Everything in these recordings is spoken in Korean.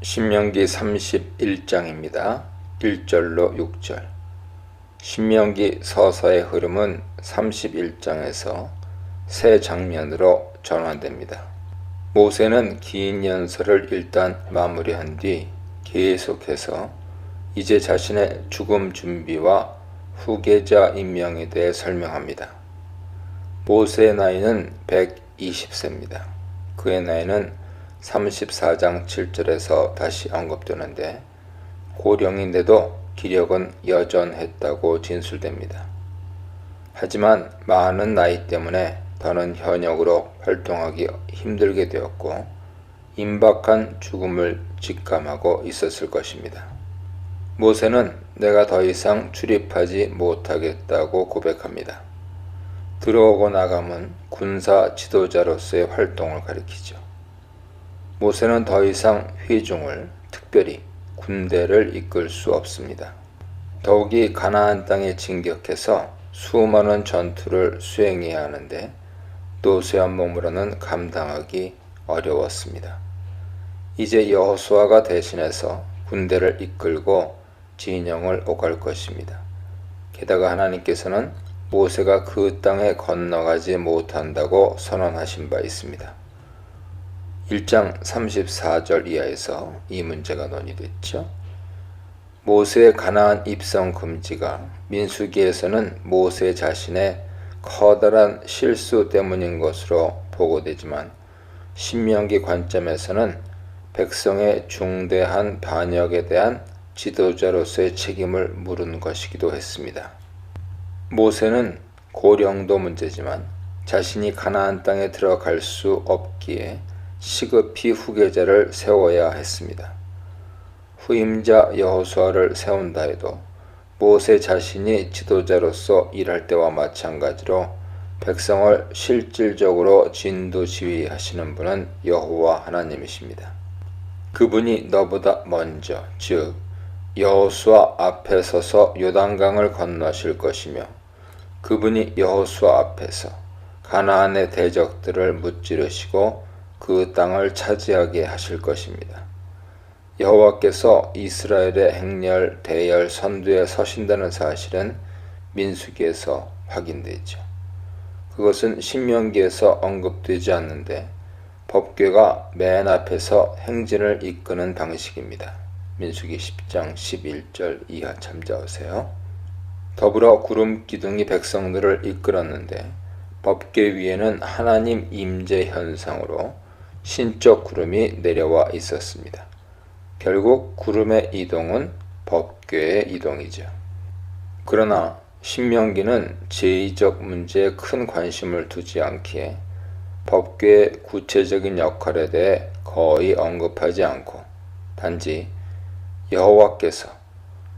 신명기 31장입니다. 1절로 6절. 신명기 서서의 흐름은 31장에서 세 장면으로 전환됩니다. 모세는 긴 연설을 일단 마무리한 뒤 계속해서 이제 자신의 죽음 준비와 후계자 임명에 대해 설명합니다. 모세의 나이는 120세입니다. 그의 나이는 34장 7절에서 다시 언급되는데 고령인데도 기력은 여전했다고 진술됩니다. 하지만 많은 나이 때문에 더는 현역으로 활동하기 힘들게 되었고 임박한 죽음을 직감하고 있었을 것입니다. 모세는 내가 더 이상 출입하지 못하겠다고 고백합니다. 들어오고 나감은 군사 지도자로서의 활동을 가리키죠. 모세는 더 이상 회중을, 특별히 군대를 이끌 수 없습니다. 더욱이 가나안 땅에 진격해서 수많은 전투를 수행해야 하는데 노쇠한 몸으로는 감당하기 어려웠습니다. 이제 여호수아가 대신해서 군대를 이끌고 진영을 오갈 것입니다. 게다가 하나님께서는 모세가 그 땅에 건너가지 못한다고 선언하신 바 있습니다. 1장 34절 이하에서 이 문제가 논의됐죠. 모세의 가나안 입성 금지가 민수기에서는 모세 자신의 커다란 실수 때문인 것으로 보고되지만 신명기 관점에서는 백성의 중대한 반역에 대한 지도자로서의 책임을 물은 것이기도 했습니다. 모세는 고령도 문제지만 자신이 가나안 땅에 들어갈 수 없기에 시급히 후계자를 세워야 했습니다. 후임자 여호수아를 세운다 해도 모세 자신이 지도자로서 일할 때와 마찬가지로 백성을 실질적으로 진두지휘하시는 분은 여호와 하나님이십니다. 그분이 너보다 먼저, 즉 여호수아 앞에 서서 요단강을 건너실 것이며 그분이 여호수아 앞에서 가나안의 대적들을 무찌르시고 그 땅을 차지하게 하실 것입니다. 여호와께서 이스라엘의 행렬, 대열, 선두에 서신다는 사실은 민수기에서 확인되죠. 그것은 신명기에서 언급되지 않는데 법궤가 맨 앞에서 행진을 이끄는 방식입니다. 민수기 10장 11절 이하 참조하세요. 더불어 구름 기둥이 백성들을 이끌었는데 법궤 위에는 하나님 임재 현상으로 신적 구름이 내려와 있었습니다. 결국 구름의 이동은 법궤의 이동이죠. 그러나 신명기는 제의적 문제에 큰 관심을 두지 않기에 법궤의 구체적인 역할에 대해 거의 언급하지 않고 단지 여호와께서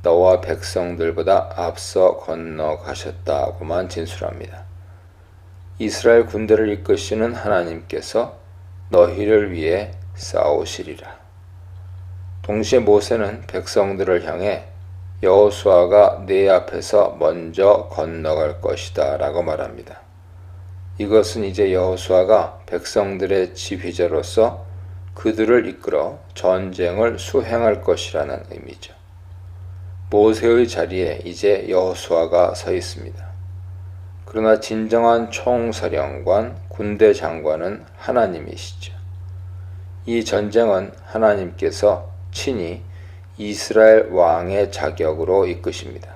너와 백성들보다 앞서 건너가셨다고만 진술합니다. 이스라엘 군대를 이끄시는 하나님께서 너희를 위해 싸우시리라. 동시에 모세는 백성들을 향해 여호수아가 네 앞에서 먼저 건너갈 것이다 라고 말합니다. 이것은 이제 여호수아가 백성들의 지휘자로서 그들을 이끌어 전쟁을 수행할 것이라는 의미죠. 모세의 자리에 이제 여호수아가 서 있습니다. 그러나 진정한 총사령관, 군대 장관은 하나님이시죠. 이 전쟁은 하나님께서 친히 이스라엘 왕의 자격으로 이끄십니다.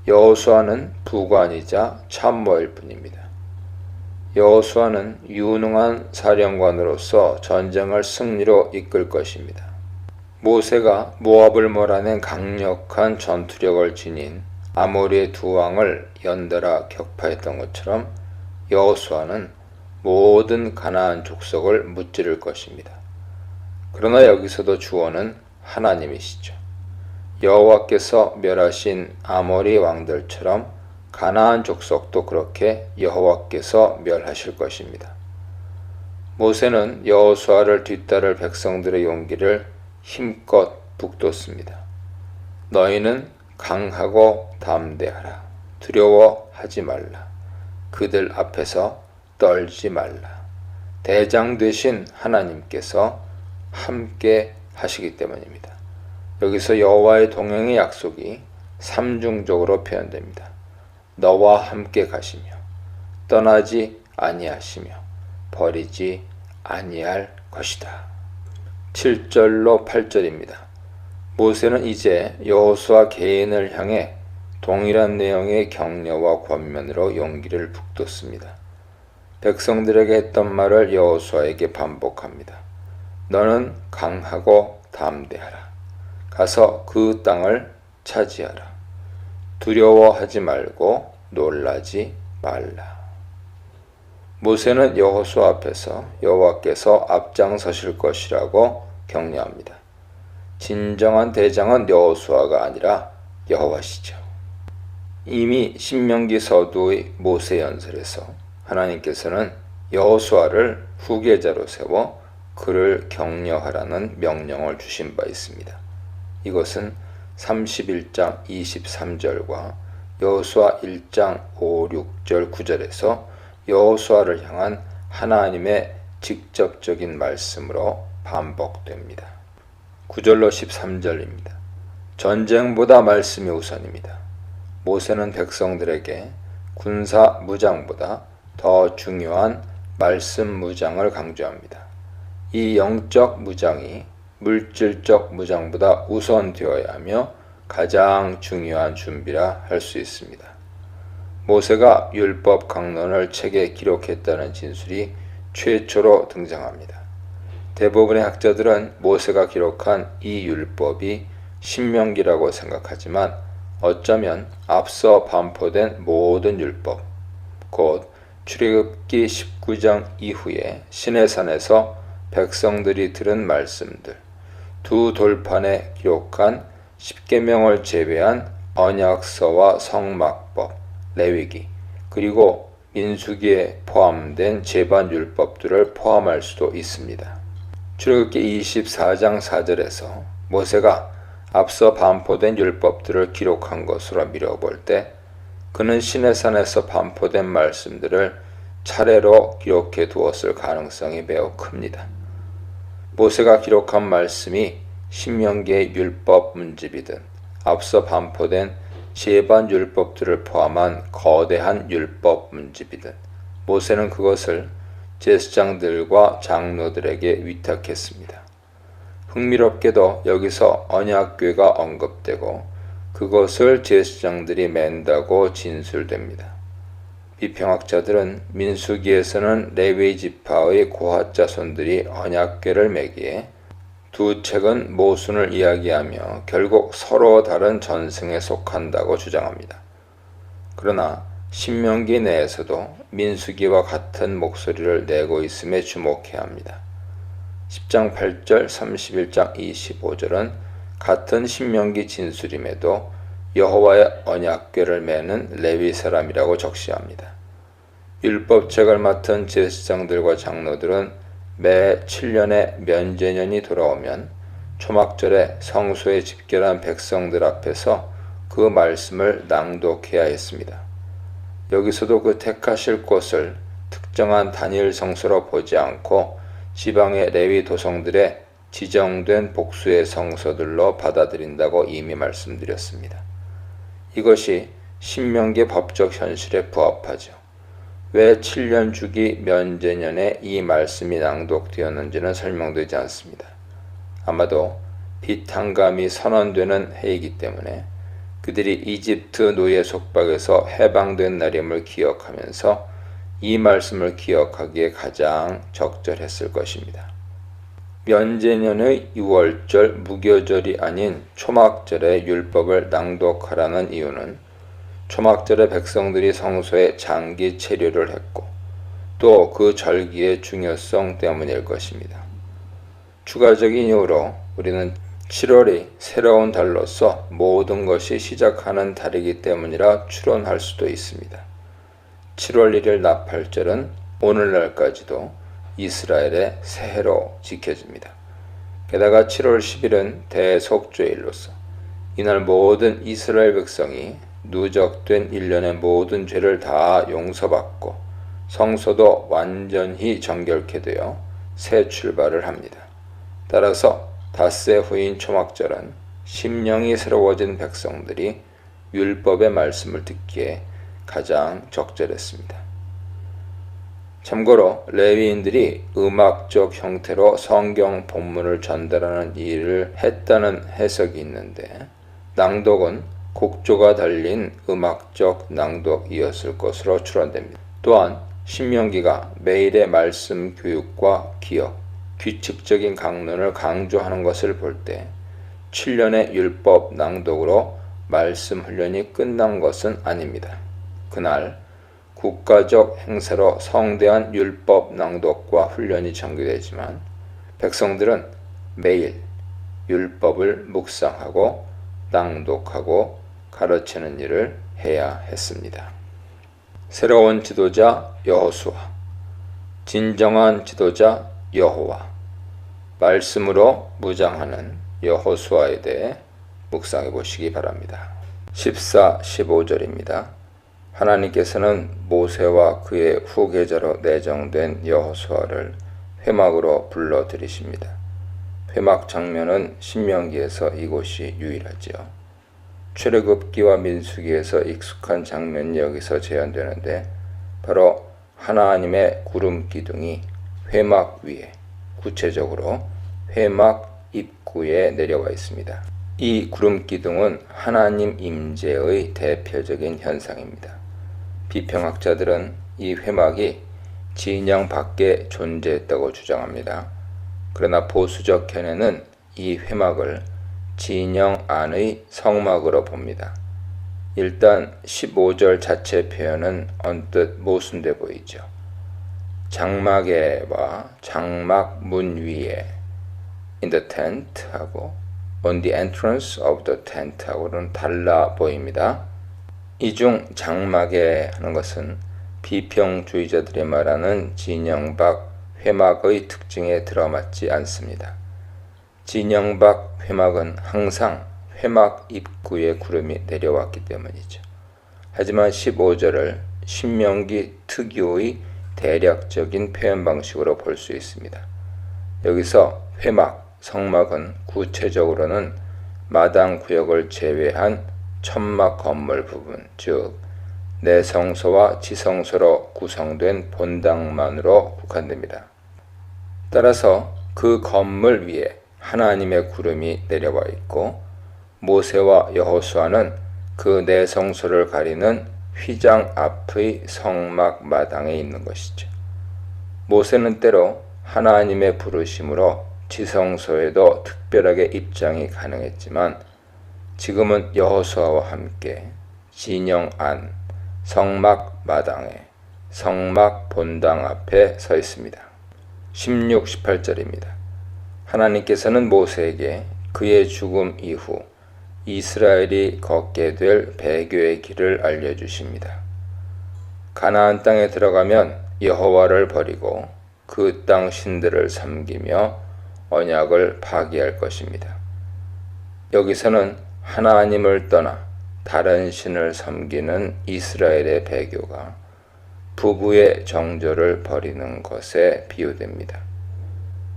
여호수아는 부관이자 참모일 뿐입니다. 여호수아는 유능한 사령관으로서 전쟁을 승리로 이끌 것입니다. 모세가 모압을 몰아낸 강력한 전투력을 지닌 아모리의 두 왕을 연달아 격파했던 것처럼 여호수아는 모든 가나안 족속을 무찌를 것입니다. 그러나 여기서도 주어는 하나님이시죠. 여호와께서 멸하신 아모리 왕들처럼 가나안 족속도 그렇게 여호와께서 멸하실 것입니다. 모세는 여호수아를 뒤따를 백성들의 용기를 힘껏 북돋습니다. 너희는 강하고 담대하라. 두려워하지 말라. 그들 앞에서 떨지 말라. 대장 되신 하나님께서 함께 하시기 때문입니다. 여기서 여호와의 동행의 약속이 삼중적으로 표현됩니다. 너와 함께 가시며 떠나지 아니하시며 버리지 아니할 것이다. 7절로 8절입니다. 모세는 이제 여호수아 개인을 향해 동일한 내용의 격려와 권면으로 용기를 북돋습니다. 백성들에게 했던 말을 여호수아에게 반복합니다. 너는 강하고 담대하라. 가서 그 땅을 차지하라. 두려워하지 말고 놀라지 말라. 모세는 여호수아 앞에서 여호와께서 앞장서실 것이라고 격려합니다. 진정한 대장은 여호수아가 아니라 여호와시죠. 이미 신명기 서두의 모세 연설에서 하나님께서는 여호수아를 후계자로 세워 그를 격려하라는 명령을 주신 바 있습니다. 이것은 31장 23절과 여호수아 1장 5, 6절, 9절에서 여호수아를 향한 하나님의 직접적인 말씀으로 반복됩니다. 9절로 13절입니다. 전쟁보다 말씀이 우선입니다. 모세는 백성들에게 군사 무장보다 더 중요한 말씀 무장을 강조합니다. 이 영적 무장이 물질적 무장보다 우선되어야 하며 가장 중요한 준비라 할 수 있습니다. 모세가 율법 강론을 책에 기록했다는 진술이 최초로 등장합니다. 대부분의 학자들은 모세가 기록한 이 율법이 신명기라고 생각하지만 어쩌면 앞서 반포된 모든 율법, 곧 출애굽기 19장 이후에 시내산에서 백성들이 들은 말씀들, 두 돌판에 기록한 십계명을 제외한 언약서와 성막법, 레위기, 그리고 민수기에 포함된 제반율법들을 포함할 수도 있습니다. 출애굽기 24장 4절에서 모세가 앞서 반포된 율법들을 기록한 것으로 미뤄볼 때 그는 시내산에서 반포된 말씀들을 차례로 기록해 두었을 가능성이 매우 큽니다. 모세가 기록한 말씀이 신명기의 율법 문집이든 앞서 반포된 제반 율법들을 포함한 거대한 율법 문집이든 모세는 그것을 제사장들과 장로들에게 위탁했습니다. 흥미롭게도 여기서 언약궤가 언급되고 그것을 제사장들이 맨다고 진술됩니다. 비평학자들은 민수기에서는 레위 지파의 고핫 자손들이 언약궤를 매기에 두 책은 모순을 이야기하며 결국 서로 다른 전승에 속한다고 주장합니다. 그러나 신명기 내에서도 민수기와 같은 목소리를 내고 있음에 주목해야 합니다. 10장 8절, 31장 25절은 같은 신명기 진술임에도 여호와의 언약궤를 매는 레위 사람이라고 적시합니다. 율법책을 맡은 제사장들과 장로들은 매 7년의 면제년이 돌아오면 초막절에 성소에 집결한 백성들 앞에서 그 말씀을 낭독해야 했습니다. 여기서도 그 택하실 곳을 특정한 단일 성소로 보지 않고 지방의 레위 도성들의 지정된 복수의 성소들로 받아들인다고 이미 말씀드렸습니다. 이것이 신명기 법적 현실에 부합하죠. 왜 7년 주기 면제년에 이 말씀이 낭독되었는지는 설명되지 않습니다. 아마도 비탄감이 선언되는 해이기 때문에 그들이 이집트 노예 속박에서 해방된 날임을 기억하면서 이 말씀을 기억하기에 가장 적절했을 것입니다. 면제년의 유월절 무교절이 아닌 초막절에 율법을 낭독하라는 이유는 초막절에 백성들이 성소에 장기 체류를 했고 또 그 절기의 중요성 때문일 것입니다. 추가적인 이유로 우리는 7월이 새로운 달로서 모든 것이 시작하는 달이기 때문이라 추론할 수도 있습니다. 7월 1일 나팔절은 오늘날까지도 이스라엘의 새해로 지켜집니다. 게다가 7월 10일은 대속죄일로서 이날 모든 이스라엘 백성이 누적된 1년의 모든 죄를 다 용서받고 성소도 완전히 정결케 되어 새 출발을 합니다. 따라서 닷새 후인 초막절은 심령이 새로워진 백성들이 율법의 말씀을 듣기에 가장 적절했습니다. 참고로 레위인들이 음악적 형태로 성경 본문을 전달하는 일을 했다는 해석이 있는데, 낭독은 곡조가 달린 음악적 낭독이었을 것으로 추론됩니다. 또한 신명기가 매일의 말씀 교육과 기억, 규칙적인 강론을 강조하는 것을 볼 때 7년의 율법 낭독으로 말씀 훈련이 끝난 것은 아닙니다. 그날 국가적 행사로 성대한 율법 낭독과 훈련이 전개되지만 백성들은 매일 율법을 묵상하고 낭독하고 가르치는 일을 해야 했습니다. 새로운 지도자 여호수아, 진정한 지도자 여호와, 말씀으로 무장하는 여호수아에 대해 묵상해 보시기 바랍니다. 14, 15절입니다. 하나님께서는 모세와 그의 후계자로 내정된 여호수아를 회막으로 불러들이십니다. 회막 장면은 신명기에서 이곳이 유일하지요. 출애굽기와 민수기에서 익숙한 장면이 여기서 재현되는데, 바로 하나님의 구름 기둥이 회막 위에, 구체적으로 회막 입구에 내려와 있습니다. 이 구름 기둥은 하나님 임재의 대표적인 현상입니다. 비평학자들은 이 회막이 진영 밖에 존재했다고 주장합니다. 그러나 보수적 견해는 이 회막을 진영 안의 성막으로 봅니다. 일단 15절 자체 표현은 언뜻 모순돼 보이죠. 장막에와 장막 문 위에 in the tent 하고 on the entrance of the tent 하고는 달라 보입니다. 이 중 장막에 하는 것은 비평주의자들이 말하는 진영 밖 회막의 특징에 들어맞지 않습니다. 진영 밖 회막은 항상 회막 입구에 구름이 내려왔기 때문이죠. 하지만 15절을 신명기 특유의 대략적인 표현 방식으로 볼 수 있습니다. 여기서 회막, 성막은 구체적으로는 마당 구역을 제외한 천막 건물 부분, 즉 내성소와 지성소로 구성된 본당만으로 국한됩니다. 따라서 그 건물 위에 하나님의 구름이 내려와 있고, 모세와 여호수아는 그 내성소를 가리는 휘장 앞의 성막 마당에 있는 것이죠. 모세는 때로 하나님의 부르심으로 지성소에도 특별하게 입장이 가능했지만, 지금은 여호수아와 함께 진영 안 성막 마당에 성막 본당 앞에 서 있습니다. 16, 18절입니다. 하나님께서는 모세에게 그의 죽음 이후 이스라엘이 걷게 될 배교의 길을 알려주십니다. 가나안 땅에 들어가면 여호와를 버리고 그 땅 신들을 섬기며 언약을 파기할 것입니다. 여기서는 하나님을 떠나 다른 신을 섬기는 이스라엘의 배교가 부부의 정절을 버리는 것에 비유됩니다.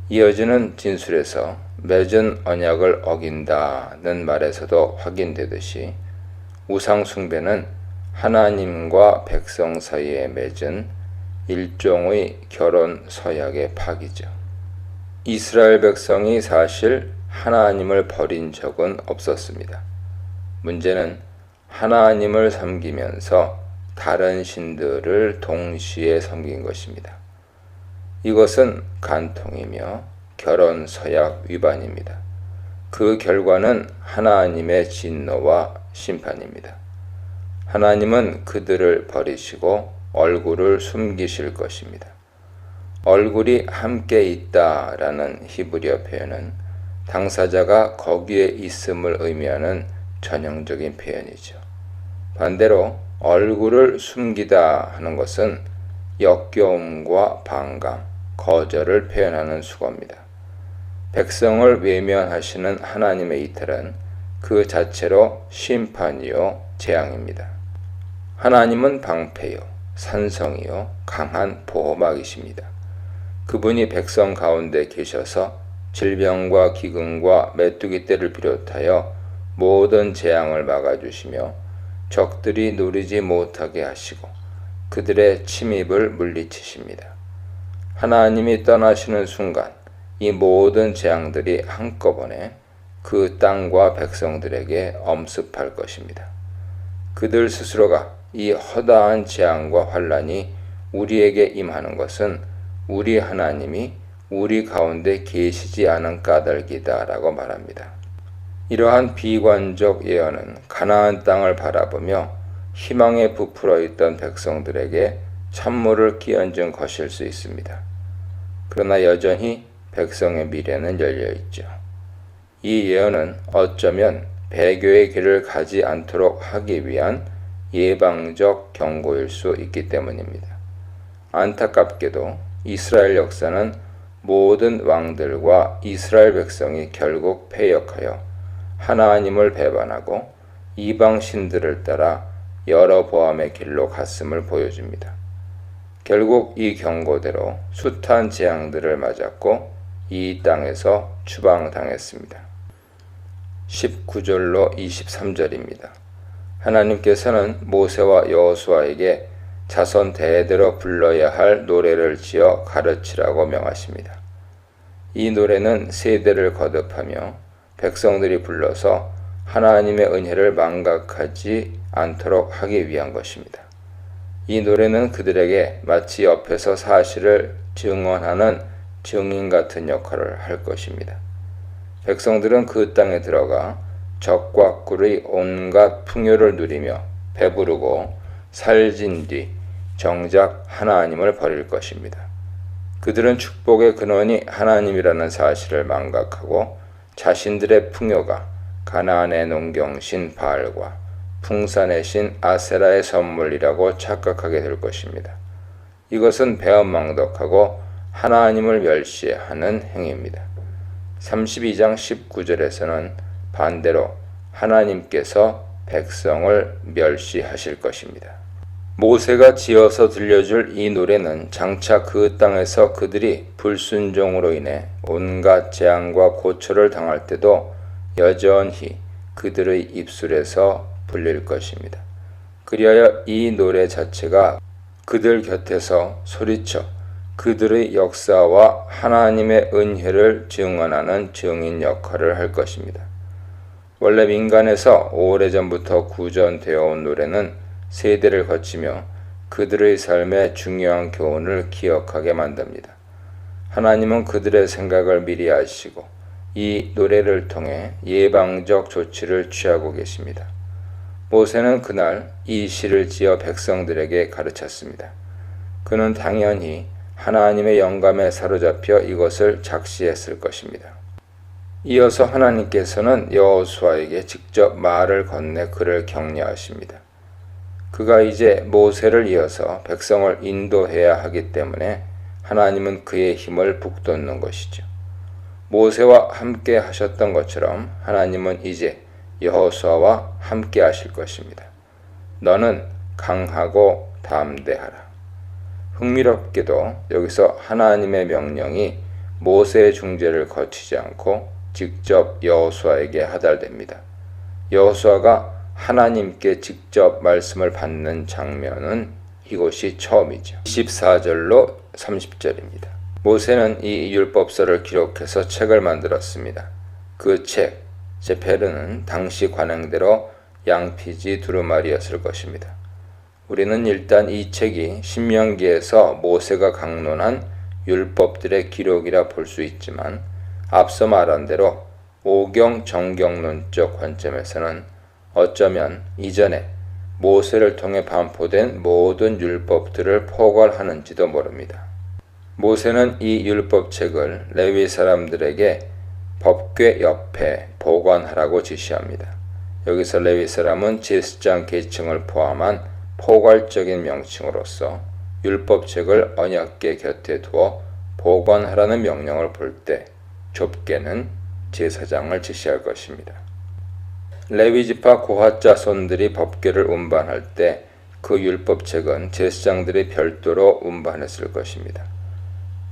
이어지는 진술에서 맺은 언약을 어긴다는 말에서도 확인되듯이 우상 숭배는 하나님과 백성 사이에 맺은 일종의 결혼 서약의 파기죠. 이스라엘 백성이 사실 하나님을 버린 적은 없었습니다. 문제는 하나님을 섬기면서 다른 신들을 동시에 섬긴 것입니다. 이것은 간통이며 결혼 서약 위반입니다. 그 결과는 하나님의 진노와 심판입니다. 하나님은 그들을 버리시고 얼굴을 숨기실 것입니다. 얼굴이 함께 있다라는 히브리어 표현은 당사자가 거기에 있음을 의미하는 전형적인 표현이죠. 반대로 얼굴을 숨기다 하는 것은 역겨움과 반감, 거절을 표현하는 수거입니다. 백성을 외면하시는 하나님의 이탈은 그 자체로 심판이요 재앙입니다. 하나님은 방패요 산성이요 강한 보호막이십니다. 그분이 백성 가운데 계셔서 질병과 기근과 메뚜기 떼를 비롯하여 모든 재앙을 막아주시며 적들이 누리지 못하게 하시고 그들의 침입을 물리치십니다. 하나님이 떠나시는 순간 이 모든 재앙들이 한꺼번에 그 땅과 백성들에게 엄습할 것입니다. 그들 스스로가 이 허다한 재앙과 환란이 우리에게 임하는 것은 우리 하나님이 우리 가운데 계시지 않은 까닭이다라고 말합니다. 이러한 비관적 예언은 가나안 땅을 바라보며 희망에 부풀어 있던 백성들에게 찬물을 끼얹은 것일 수 있습니다. 그러나 여전히 백성의 미래는 열려 있죠. 이 예언은 어쩌면 배교의 길을 가지 않도록 하기 위한 예방적 경고일 수 있기 때문입니다. 안타깝게도 이스라엘 역사는 모든 왕들과 이스라엘 백성이 결국 패역하여 하나님을 배반하고 이방 신들을 따라 여러보암의 길로 갔음을 보여줍니다. 결국 이 경고대로 숱한 재앙들을 맞았고 이 땅에서 추방당했습니다. 19절로 23절입니다. 하나님께서는 모세와 여호수아에게 자손 대대로 불러야 할 노래를 지어 가르치라고 명하십니다. 이 노래는 세대를 거듭하며 백성들이 불러서 하나님의 은혜를 망각하지 않도록 하기 위한 것입니다. 이 노래는 그들에게 마치 옆에서 사실을 증언하는 증인 같은 역할을 할 것입니다. 백성들은 그 땅에 들어가 적과 꿀의 온갖 풍요를 누리며 배부르고 살진 뒤 정작 하나님을 버릴 것입니다. 그들은 축복의 근원이 하나님이라는 사실을 망각하고 자신들의 풍요가 가나안의 농경신 바알과 풍산의 신 아세라의 선물이라고 착각하게 될 것입니다. 이것은 배은망덕하고 하나님을 멸시하는 행위입니다. 32장 19절에서는 반대로 하나님께서 백성을 멸시하실 것입니다. 모세가 지어서 들려줄 이 노래는 장차 그 땅에서 그들이 불순종으로 인해 온갖 재앙과 고초를 당할 때도 여전히 그들의 입술에서 불릴 것입니다. 그리하여 이 노래 자체가 그들 곁에서 소리쳐 그들의 역사와 하나님의 은혜를 증언하는 증인 역할을 할 것입니다. 원래 민간에서 오래전부터 구전되어 온 노래는 세대를 거치며 그들의 삶의 중요한 교훈을 기억하게 만듭니다. 하나님은 그들의 생각을 미리 아시고 이 노래를 통해 예방적 조치를 취하고 계십니다. 모세는 그날 이 시를 지어 백성들에게 가르쳤습니다. 그는 당연히 하나님의 영감에 사로잡혀 이것을 작시했을 것입니다. 이어서 하나님께서는 여호수아에게 직접 말을 건네 그를 격려하십니다. 그가 이제 모세를 이어서 백성을 인도해야 하기 때문에 하나님은 그의 힘을 북돋는 것이죠. 모세와 함께 하셨던 것처럼 하나님은 이제 여호수아와 함께 하실 것입니다. 너는 강하고 담대하라. 흥미롭게도 여기서 하나님의 명령이 모세의 중재를 거치지 않고 직접 여호수아에게 하달됩니다. 여호수아가 하나님께 직접 말씀을 받는 장면은 이곳이 처음이죠. 24절로 30절입니다. 모세는 이 율법서를 기록해서 책을 만들었습니다. 그 책, 세페르는 당시 관행대로 양피지 두루마리였을 것입니다. 우리는 일단 이 책이 신명기에서 모세가 강론한 율법들의 기록이라 볼 수 있지만 앞서 말한 대로 오경 정경론적 관점에서는 어쩌면 이전에 모세를 통해 반포된 모든 율법들을 포괄하는지도 모릅니다. 모세는 이 율법책을 레위 사람들에게 법궤 옆에 보관하라고 지시합니다. 여기서 레위 사람은 제사장 계층을 포함한 포괄적인 명칭으로서 율법책을 언약궤 곁에 두어 보관하라는 명령을 볼 때 좁게는 제사장을 지시할 것입니다. 레위지파 고핫 자손들이 법궤를 운반할 때 그 율법책은 제사장들이 별도로 운반했을 것입니다.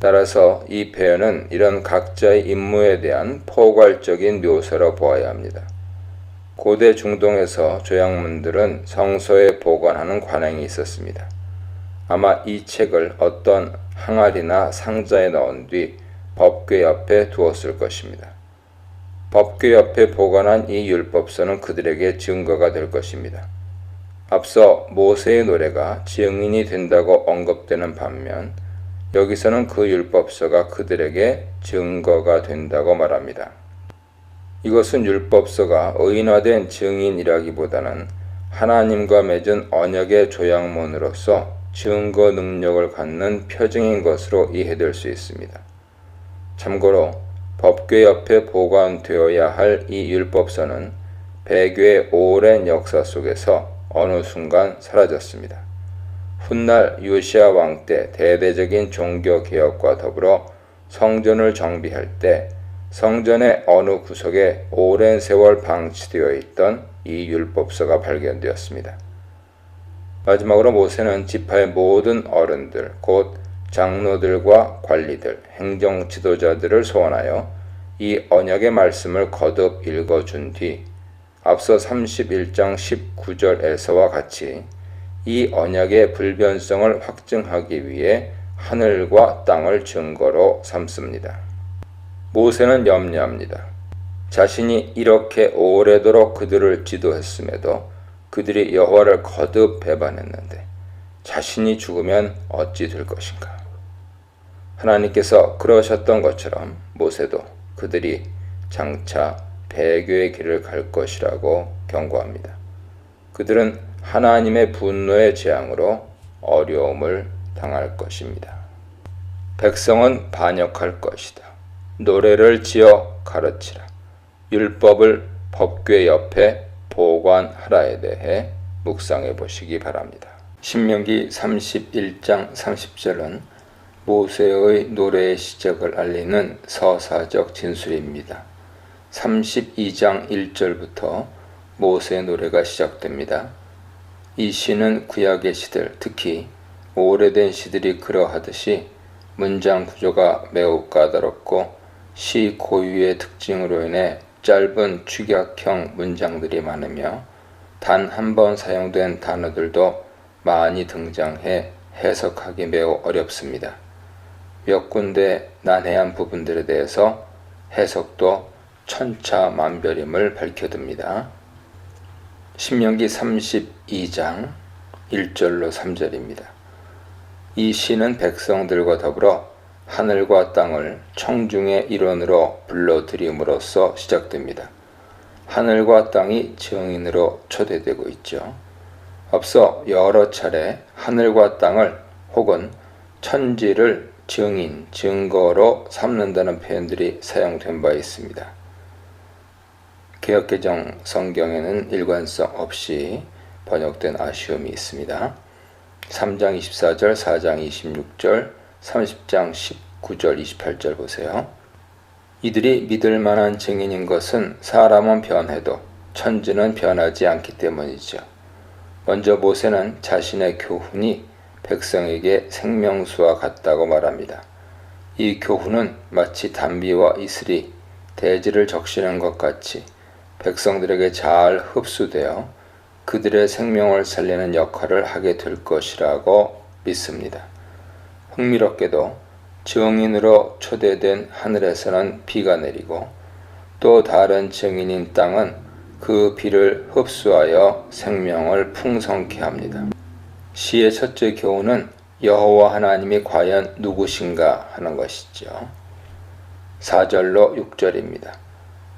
따라서 이 표현은 이런 각자의 임무에 대한 포괄적인 묘사로 보아야 합니다. 고대 중동에서 조약문들은 성소에 보관하는 관행이 있었습니다. 아마 이 책을 어떤 항아리나 상자에 넣은 뒤 법궤 옆에 두었을 것입니다. 법궤 옆에 보관한 이 율법서는 그들에게 증거가 될 것입니다. 앞서 모세의 노래가 증인이 된다고 언급되는 반면 여기서는 그 율법서가 그들에게 증거가 된다고 말합니다. 이것은 율법서가 의인화된 증인이라기보다는 하나님과 맺은 언약의 조약문으로서 증거 능력을 갖는 표징인 것으로 이해될 수 있습니다. 참고로 법궤 옆에 보관되어야 할 이 율법서는 백유의 오랜 역사 속에서 어느 순간 사라졌습니다. 훗날 요시야 왕 때 대대적인 종교 개혁과 더불어 성전을 정비할 때 성전의 어느 구석에 오랜 세월 방치되어 있던 이 율법서가 발견되었습니다. 마지막으로 모세는 지파의 모든 어른들, 곧 장로들과 관리들, 행정 지도자들을 소환하여 이 언약의 말씀을 거듭 읽어준 뒤 앞서 31장 19절에서와 같이 이 언약의 불변성을 확증하기 위해 하늘과 땅을 증거로 삼습니다. 모세는 염려합니다. 자신이 이렇게 오래도록 그들을 지도했음에도 그들이 여호와를 거듭 배반했는데 자신이 죽으면 어찌 될 것인가? 하나님께서 그러셨던 것처럼 모세도 그들이 장차 배교의 길을 갈 것이라고 경고합니다. 그들은 하나님의 분노의 재앙으로 어려움을 당할 것입니다. 백성은 반역할 것이다. 노래를 지어 가르치라. 율법을 법궤 옆에 보관하라에 대해 묵상해 보시기 바랍니다. 신명기 31장 30절은 모세의 노래의 시작을 알리는 서사적 진술입니다. 32장 1절부터 모세의 노래가 시작됩니다. 이 시는 구약의 시들, 특히 오래된 시들이 그러하듯이 문장 구조가 매우 까다롭고 시 고유의 특징으로 인해 짧은 축약형 문장들이 많으며 단 한 번 사용된 단어들도 많이 등장해 해석하기 매우 어렵습니다. 몇 군데 난해한 부분들에 대해서 해석도 천차만별임을 밝혀둡니다. 신명기 32장 1절로 3절입니다. 이 시는 백성들과 더불어 하늘과 땅을 청중의 일원으로 불러들임으로써 시작됩니다. 하늘과 땅이 증인으로 초대되고 있죠. 앞서 여러 차례 하늘과 땅을 혹은 천지를 증인, 증거로 삼는다는 표현들이 사용된 바 있습니다. 개역개정 성경에는 일관성 없이 번역된 아쉬움이 있습니다. 3장 24절, 4장 26절, 30장 19절, 28절 보세요. 이들이 믿을 만한 증인인 것은 사람은 변해도 천지는 변하지 않기 때문이죠. 먼저 모세는 자신의 교훈이 백성에게 생명수와 같다고 말합니다. 이 교훈은 마치 단비와 이슬이 대지를 적시는 것 같이 백성들에게 잘 흡수되어 그들의 생명을 살리는 역할을 하게 될 것이라고 믿습니다. 흥미롭게도 증인으로 초대된 하늘에서는 비가 내리고 또 다른 증인인 땅은 그 비를 흡수하여 생명을 풍성케 합니다. 시의 첫째 교훈은 여호와 하나님이 과연 누구신가 하는 것이죠. 4절로 6절입니다.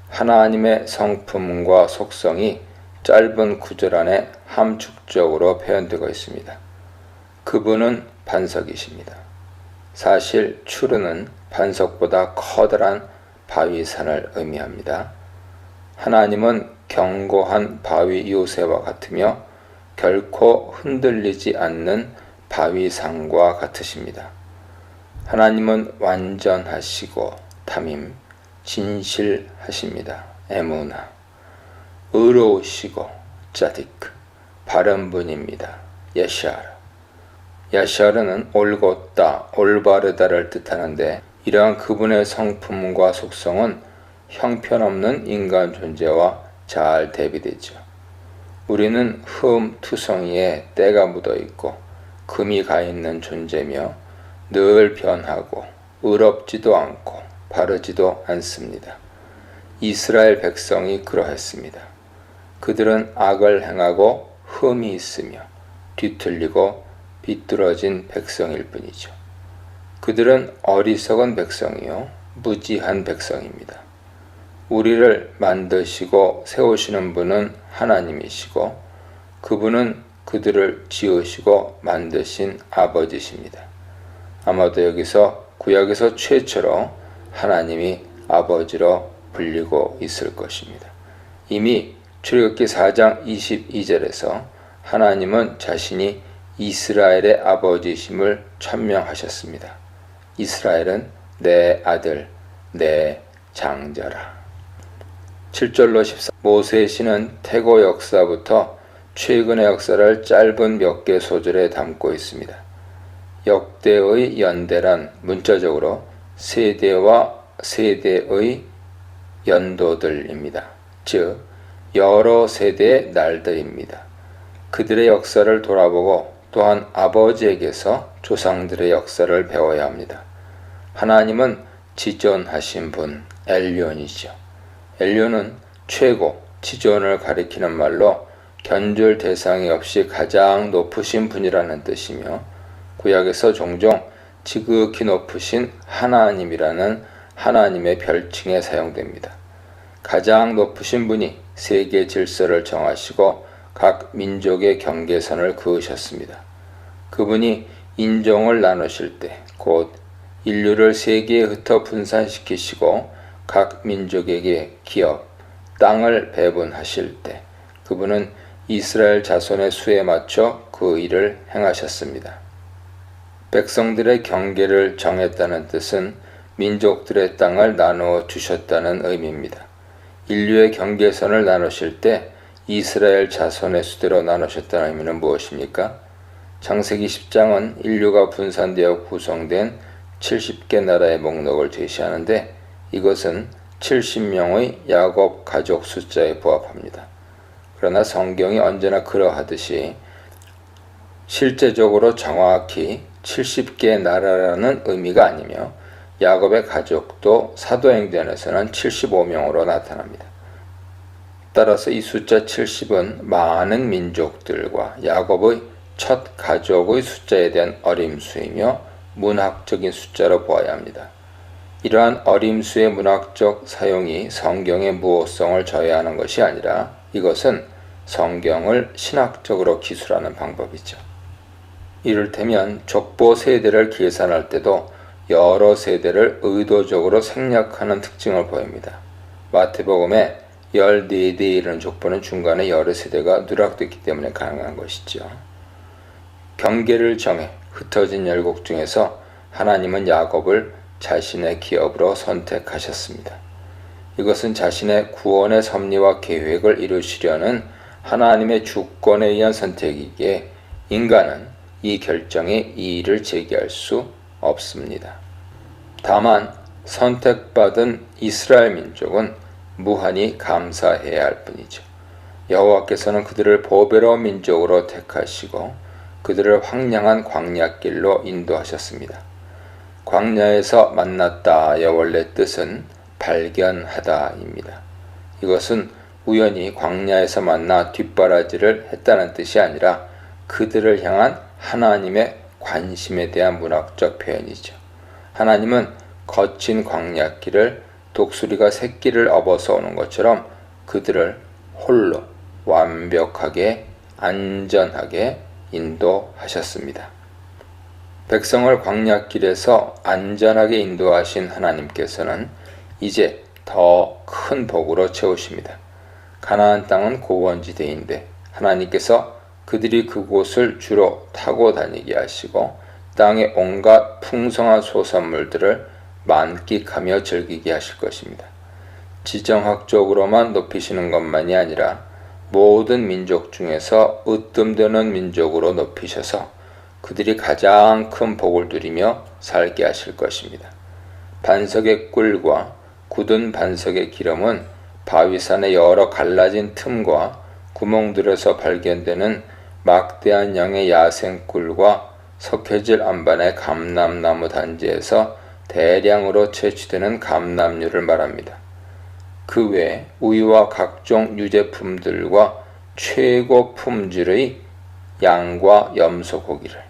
하나님의 성품과 속성이 짧은 구절 안에 함축적으로 표현되고 있습니다. 그분은 반석이십니다. 사실 추르는 반석보다 커다란 바위산을 의미합니다. 하나님은 견고한 바위 요새와 같으며 결코 흔들리지 않는 바위산과 같으십니다. 하나님은 완전하시고 담임, 진실하십니다. 에무나. 의로우시고 짜디크, 바른 분입니다. 예샤르. 야샤르는 올곧다, 올바르다를 뜻하는데 이러한 그분의 성품과 속성은 형편없는 인간 존재와 잘 대비되죠. 우리는 흠 투성이에 때가 묻어있고 금이 가있는 존재며 늘 변하고 의롭지도 않고 바르지도 않습니다. 이스라엘 백성이 그러했습니다. 그들은 악을 행하고 흠이 있으며 뒤틀리고 비뚤어진 백성일 뿐이죠. 그들은 어리석은 백성이요 무지한 백성입니다. 우리를 만드시고 세우시는 분은 하나님이시고 그분은 그들을 지으시고 만드신 아버지십니다. 아마도 여기서 구약에서 최초로 하나님이 아버지로 불리고 있을 것입니다. 이미 출애굽기 4장 22절에서 하나님은 자신이 이스라엘의 아버지심을 천명하셨습니다. 이스라엘은 내 아들, 내 장자라. 7절로 14. 모세의 시는 태고 역사부터 최근의 역사를 짧은 몇 개 소절에 담고 있습니다. 역대의 연대란 문자적으로 세대와 세대의 연도들입니다. 즉 여러 세대의 날들입니다. 그들의 역사를 돌아보고 또한 아버지에게서 조상들의 역사를 배워야 합니다. 하나님은 지존하신 분 엘리온이죠. 엘리온은 최고, 지존을 가리키는 말로 견줄 대상이 없이 가장 높으신 분이라는 뜻이며 구약에서 종종 지극히 높으신 하나님이라는 하나님의 별칭에 사용됩니다. 가장 높으신 분이 세계 질서를 정하시고 각 민족의 경계선을 그으셨습니다. 그분이 인종을 나누실 때, 곧 인류를 세계에 흩어 분산시키시고 각 민족에게 기업, 땅을 배분하실 때 그분은 이스라엘 자손의 수에 맞춰 그 일을 행하셨습니다. 백성들의 경계를 정했다는 뜻은 민족들의 땅을 나누어 주셨다는 의미입니다. 인류의 경계선을 나누실 때 이스라엘 자손의 수대로 나누셨다는 의미는 무엇입니까? 창세기 10장은 인류가 분산되어 구성된 70개 나라의 목록을 제시하는데 이것은 70명의 야곱 가족 숫자에 부합합니다. 그러나 성경이 언제나 그러하듯이 실제적으로 정확히 70개의 나라라는 의미가 아니며 야곱의 가족도 사도행전에서는 75명으로 나타납니다. 따라서 이 숫자 70은 많은 민족들과 야곱의 첫 가족의 숫자에 대한 어림수이며 문학적인 숫자로 보아야 합니다. 이러한 어림수의 문학적 사용이 성경의 무호성을 저해하는 것이 아니라 이것은 성경을 신학적으로 기술하는 방법이죠. 이를테면 족보 세대를 계산할 때도 여러 세대를 의도적으로 생략하는 특징을 보입니다. 마태복음에 14대에 이르는 족보는 중간에 여러 세대가 누락됐기 때문에 가능한 것이죠. 경계를 정해 흩어진 열국 중에서 하나님은 야곱을 자신의 기업으로 선택하셨습니다. 이것은 자신의 구원의 섭리와 계획을 이루시려는 하나님의 주권에 의한 선택이기에 인간은 이 결정에 이의를 제기할 수 없습니다. 다만 선택받은 이스라엘 민족은 무한히 감사해야 할 뿐이죠. 여호와께서는 그들을 보배로운 민족으로 택하시고 그들을 황량한 광야길로 인도하셨습니다. 광야에서 만났다의 원래 뜻은 발견하다입니다. 이것은 우연히 광야에서 만나 뒷바라지를 했다는 뜻이 아니라 그들을 향한 하나님의 관심에 대한 문학적 표현이죠. 하나님은 거친 광야길을 독수리가 새끼를 업어서 오는 것처럼 그들을 홀로 완벽하게 안전하게 인도하셨습니다. 백성을 광야길에서 안전하게 인도하신 하나님께서는 이제 더 큰 복으로 채우십니다. 가나안 땅은 고원지대인데 하나님께서 그들이 그곳을 주로 타고 다니게 하시고 땅의 온갖 풍성한 소산물들을 만끽하며 즐기게 하실 것입니다. 지정학적으로만 높이시는 것만이 아니라 모든 민족 중에서 으뜸되는 민족으로 높이셔서 그들이 가장 큰 복을 누리며 살게 하실 것입니다. 반석의 꿀과 굳은 반석의 기름은 바위산의 여러 갈라진 틈과 구멍들에서 발견되는 막대한 양의 야생꿀과 석회질 안반의 감람나무 단지에서 대량으로 채취되는 감람류를 말합니다. 그 외 우유와 각종 유제품들과 최고 품질의 양과 염소 고기를,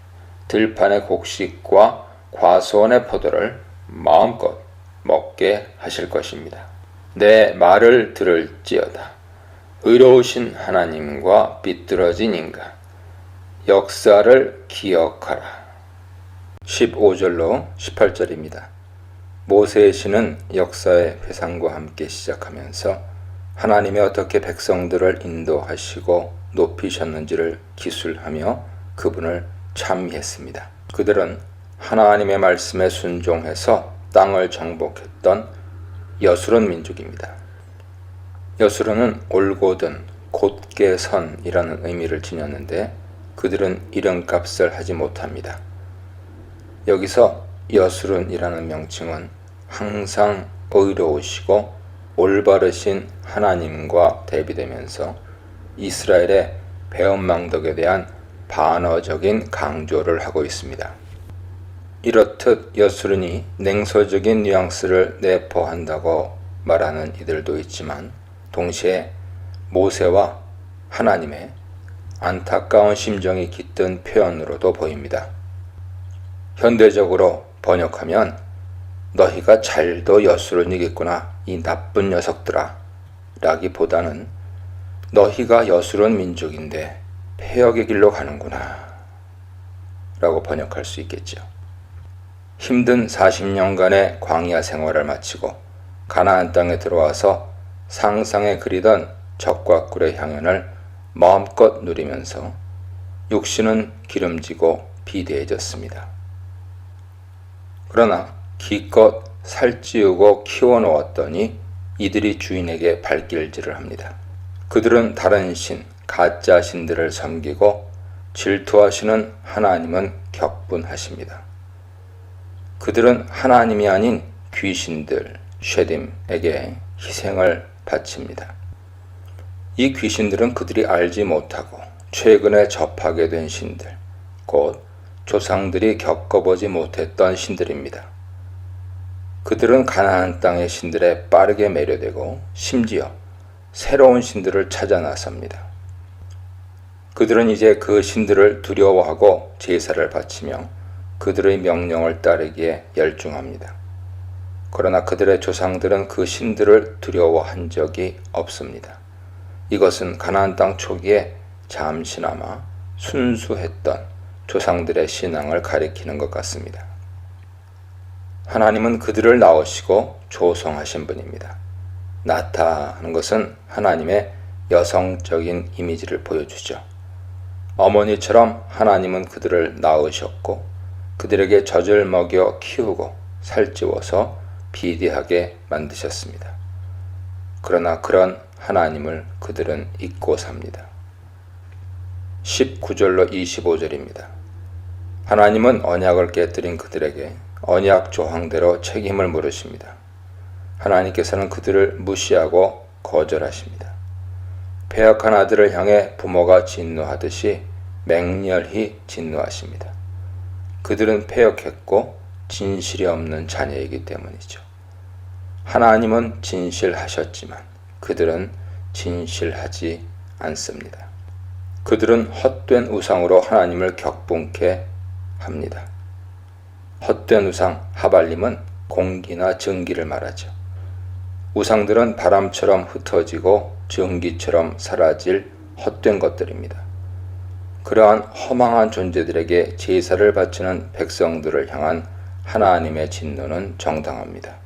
들판의 곡식과 과수원의 포도를 마음껏 먹게 하실 것입니다. 내 말을 들을지어다. 의로우신 하나님과 비뚤어진 인간, 역사를 기억하라. 15절로 18절입니다. 모세의 시는 역사의 회상과 함께 시작하면서 하나님이 어떻게 백성들을 인도하시고 높이셨는지를 기술하며 그분을 찬미했습니다. 그들은 하나님의 말씀에 순종해서 땅을 정복했던 여수론 민족입니다. 여수론은 올곧은 곧게 선이라는 의미를 지녔는데 그들은 이름값을 하지 못합니다. 여기서 여수론이라는 명칭은 항상 의로우시고 올바르신 하나님과 대비되면서 이스라엘의 배은망덕에 대한 반어적인 강조를 하고 있습니다. 이렇듯 여수론이 냉소적인 뉘앙스를 내포한다고 말하는 이들도 있지만 동시에 모세와 하나님의 안타까운 심정이 깃든 표현으로도 보입니다. 현대적으로 번역하면 너희가 잘도 여수론이겠구나 이 나쁜 녀석들아 라기보다는 너희가 여수론 민족인데 폐역의 길로 가는구나 라고 번역할 수 있겠죠. 힘든 40년간의 광야 생활을 마치고 가나안 땅에 들어와서 상상에 그리던 적과 꿀의 향연을 마음껏 누리면서 육신은 기름지고 비대해졌습니다. 그러나 기껏 살찌우고 키워놓았더니 이들이 주인에게 발길질을 합니다. 그들은 다른 신, 가짜 신들을 섬기고 질투하시는 하나님은 격분하십니다. 그들은 하나님이 아닌 귀신들, 쉐딤에게 희생을 바칩니다. 이 귀신들은 그들이 알지 못하고 최근에 접하게 된 신들, 곧 조상들이 겪어보지 못했던 신들입니다. 그들은 가나안 땅의 신들에 빠르게 매료되고 심지어 새로운 신들을 찾아 나섭니다. 그들은 이제 그 신들을 두려워하고 제사를 바치며 그들의 명령을 따르기에 열중합니다. 그러나 그들의 조상들은 그 신들을 두려워한 적이 없습니다. 이것은 가나안 땅 초기에 잠시나마 순수했던 조상들의 신앙을 가리키는 것 같습니다. 하나님은 그들을 낳으시고 조성하신 분입니다. 낳다 하는 것은 하나님의 여성적인 이미지를 보여주죠. 어머니처럼 하나님은 그들을 낳으셨고 그들에게 젖을 먹여 키우고 살찌워서 비대하게 만드셨습니다. 그러나 그런 하나님을 그들은 잊고 삽니다. 19절로 25절입니다. 하나님은 언약을 깨뜨린 그들에게 언약 조항대로 책임을 물으십니다. 하나님께서는 그들을 무시하고 거절하십니다. 패역한 아들을 향해 부모가 진노하듯이 맹렬히 진노하십니다. 그들은 패역했고 진실이 없는 자녀이기 때문이죠. 하나님은 진실하셨지만 그들은 진실하지 않습니다. 그들은 헛된 우상으로 하나님을 격분케 합니다. 헛된 우상 하발림은 공기나 증기를 말하죠. 우상들은 바람처럼 흩어지고 증기처럼 사라질 헛된 것들입니다. 그러한 허망한 존재들에게 제사를 바치는 백성들을 향한 하나님의 진노는 정당합니다.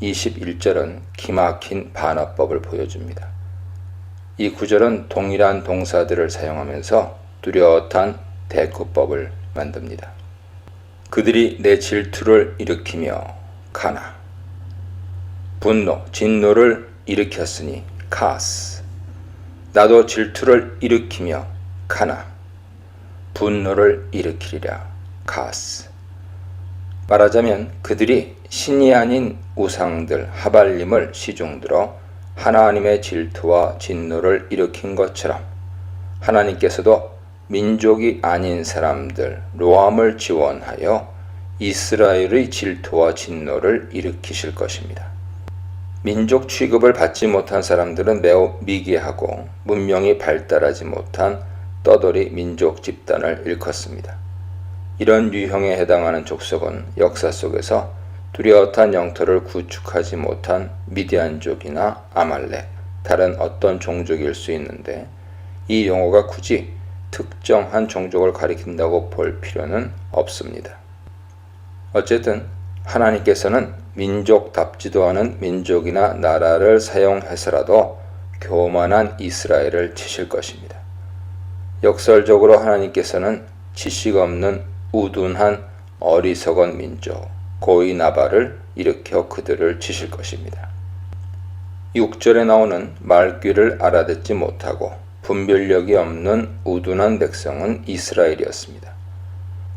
21절은 기막힌 반어법을 보여줍니다. 이 구절은 동일한 동사들을 사용하면서 뚜렷한 대꾸법을 만듭니다. 그들이 내 질투를 일으키며 가나, 분노, 진노를 일으켰으니 카스, 나도 질투를 일으키며 가나, 분노를 일으키리라. 가스. 말하자면 그들이 신이 아닌 우상들 하발림을 시중들어 하나님의 질투와 진노를 일으킨 것처럼 하나님께서도 민족이 아닌 사람들 로암을 지원하여 이스라엘의 질투와 진노를 일으키실 것입니다. 민족 취급을 받지 못한 사람들은 매우 미개하고 문명이 발달하지 못한 떠돌이 민족 집단을 일컫습니다. 이런 유형에 해당하는 족속은 역사 속에서 뚜렷한 영토를 구축하지 못한 미디안족이나 아말렉, 다른 어떤 종족일 수 있는데 이 용어가 굳이 특정한 종족을 가리킨다고 볼 필요는 없습니다. 어쨌든 하나님께서는 민족답지도 않은 민족이나 나라를 사용해서라도 교만한 이스라엘을 치실 것입니다. 역설적으로 하나님께서는 지식 없는 우둔한 어리석은 민족 고이 나발을 일으켜 그들을 치실 것입니다. 6절에 나오는 말귀를 알아듣지 못하고 분별력이 없는 우둔한 백성은 이스라엘이었습니다.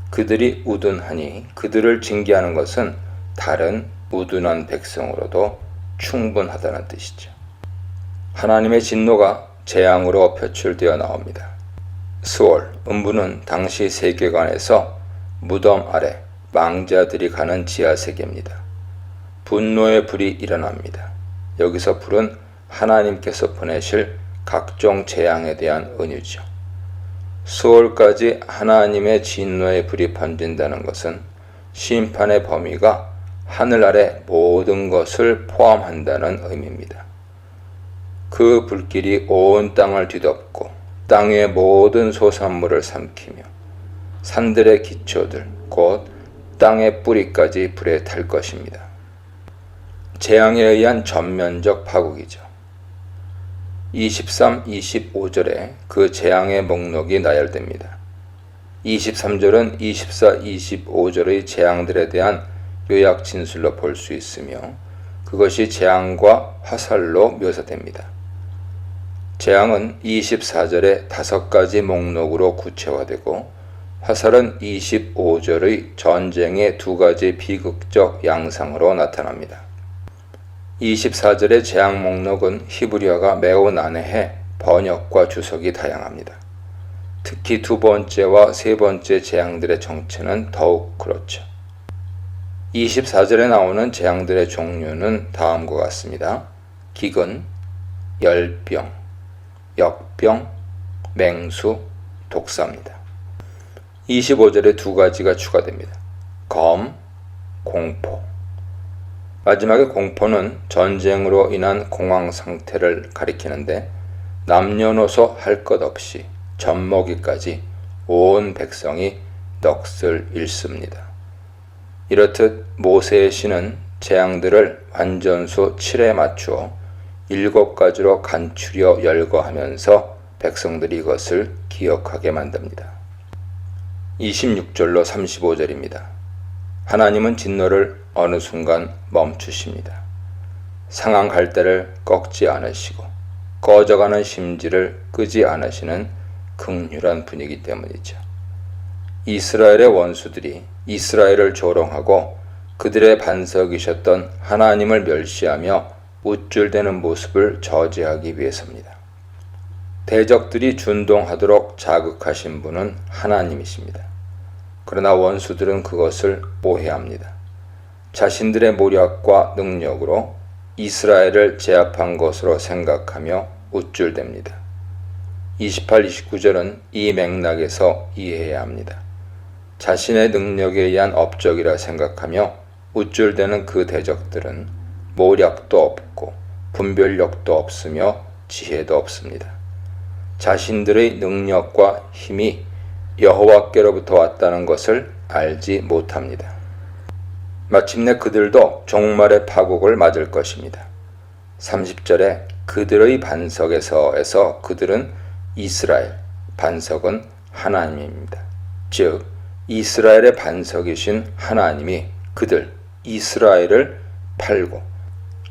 그들이 우둔하니 그들을 징계하는 것은 다른 우둔한 백성으로도 충분하다는 뜻이죠. 하나님의 진노가 재앙으로 표출되어 나옵니다. 스월, 음부는 당시 세계관에서 무덤 아래 망자들이 가는 지하세계입니다. 분노의 불이 일어납니다. 여기서 불은 하나님께서 보내실 각종 재앙에 대한 은유죠. 수월까지 하나님의 진노의 불이 번진다는 것은 심판의 범위가 하늘 아래 모든 것을 포함한다는 의미입니다. 그 불길이 온 땅을 뒤덮고 땅의 모든 소산물을 삼키며 산들의 기초들 곧 땅의 뿌리까지 불에 탈 것입니다. 재앙에 의한 전면적 파국이죠. 23, 25절에 그 재앙의 목록이 나열됩니다. 23절은 24, 25절의 재앙들에 대한 요약 진술로 볼 수 있으며 그것이 재앙과 화살로 묘사됩니다. 재앙은 24절의 5가지 목록으로 구체화되고 화살은 25절의 전쟁의 2가지 비극적 양상으로 나타납니다. 24절의 재앙 목록은 히브리어가 매우 난해해 번역과 주석이 다양합니다. 특히 2번째와 3번째 재앙들의 정체는 더욱 그렇죠. 24절에 나오는 재앙들의 종류는 다음과 같습니다. 기근, 열병, 역병, 맹수, 독사입니다. 25절에 2가지가 추가됩니다. 검, 공포. 마지막에 공포는 전쟁으로 인한 공황 상태를 가리키는데 남녀노소 할 것 없이 젖먹이까지 온 백성이 넋을 잃습니다. 이렇듯 모세의 시는 재앙들을 완전수 7에 맞추어 7가지로 간추려 열거하면서 백성들이 이것을 기억하게 만듭니다. 26절로 35절입니다. 하나님은 진노를 어느 순간 멈추십니다. 상한 갈대를 꺾지 않으시고 꺼져가는 심지를 끄지 않으시는 긍휼한 분이기 때문이죠. 이스라엘의 원수들이 이스라엘을 조롱하고 그들의 반석이셨던 하나님을 멸시하며 우쭐대는 모습을 저지하기 위해서입니다. 대적들이 준동하도록 자극하신 분은 하나님이십니다. 그러나 원수들은 그것을 오해합니다. 자신들의 모략과 능력으로 이스라엘을 제압한 것으로 생각하며 우쭐댑니다. 28, 29절은 이 맥락에서 이해해야 합니다. 자신의 능력에 의한 업적이라 생각하며 우쭐대는 그 대적들은 모략도 없고 분별력도 없으며 지혜도 없습니다. 자신들의 능력과 힘이 여호와께로부터 왔다는 것을 알지 못합니다. 마침내 그들도 종말의 파국을 맞을 것입니다. 30절에 그들의 반석에서에서 그들은 이스라엘, 반석은 하나님입니다. 즉 이스라엘의 반석이신 하나님이 그들 이스라엘을 팔고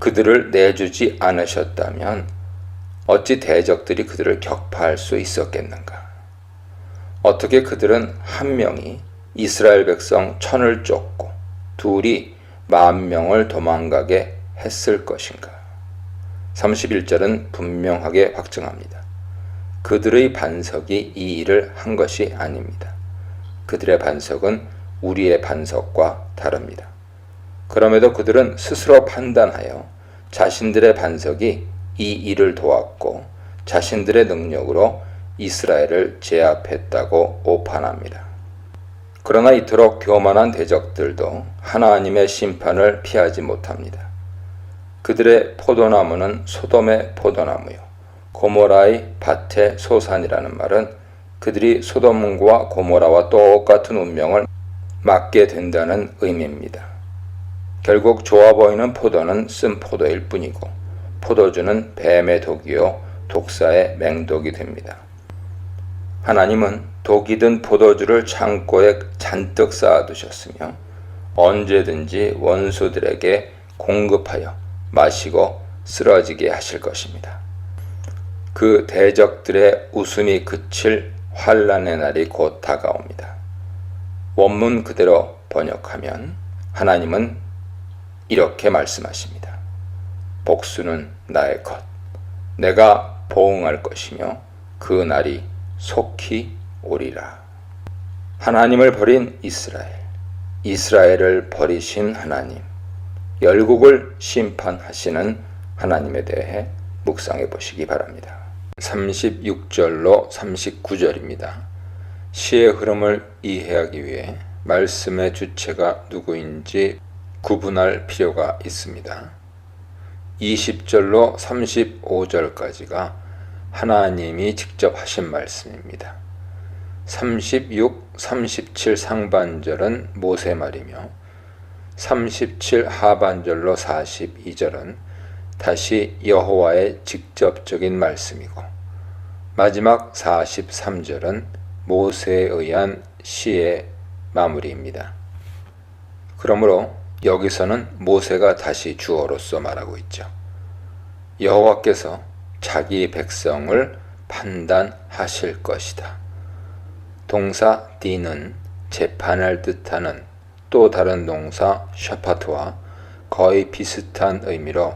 그들을 내주지 않으셨다면 어찌 대적들이 그들을 격파할 수 있었겠는가? 어떻게 그들은 한 명이 이스라엘 백성 1000을 쫓고 둘이 10,000명을 도망가게 했을 것인가? 31절은 분명하게 확증합니다. 그들의 반석이 이 일을 한 것이 아닙니다. 그들의 반석은 우리의 반석과 다릅니다. 그럼에도 그들은 스스로 판단하여 자신들의 반석이 이 일을 도왔고 자신들의 능력으로 이스라엘을 제압했다고 오판합니다. 그러나 이토록 교만한 대적들도 하나님의 심판을 피하지 못합니다. 그들의 포도나무는 소돔의 포도나무요 고모라의 밭의 소산이라는 말은 그들이 소돔과 고모라와 똑같은 운명을 맞게 된다는 의미입니다. 결국 좋아 보이는 포도는 쓴 포도일 뿐이고 포도주는 뱀의 독이요 독사의 맹독이 됩니다. 하나님은 독이 든 포도주를 창고에 잔뜩 쌓아두셨으며 언제든지 원수들에게 공급하여 마시고 쓰러지게 하실 것입니다. 그 대적들의 웃음이 그칠 환난의 날이 곧 다가옵니다. 원문 그대로 번역하면 하나님은 이렇게 말씀하십니다. 복수는 나의 것. 내가 보응할 것이며 그 날이 속히 오리라. 하나님을 버린 이스라엘, 이스라엘을 버리신 하나님, 열국을 심판하시는 하나님에 대해 묵상해 보시기 바랍니다. 36절로 39절입니다. 시의 흐름을 이해하기 위해 말씀의 주체가 누구인지 구분할 필요가 있습니다. 20절로 35절까지가 하나님이 직접 하신 말씀입니다. 36, 37 상반절은 모세 말이며 37 하반절로 42절은 다시 여호와의 직접적인 말씀이고 마지막 43절은 모세에 의한 시의 마무리입니다. 그러므로 여기서는 모세가 다시 주어로서 말하고 있죠. 여호와께서 자기 백성을 판단하실 것이다. 동사 디는 재판을 뜻하는 또 다른 동사 샤파트와 거의 비슷한 의미로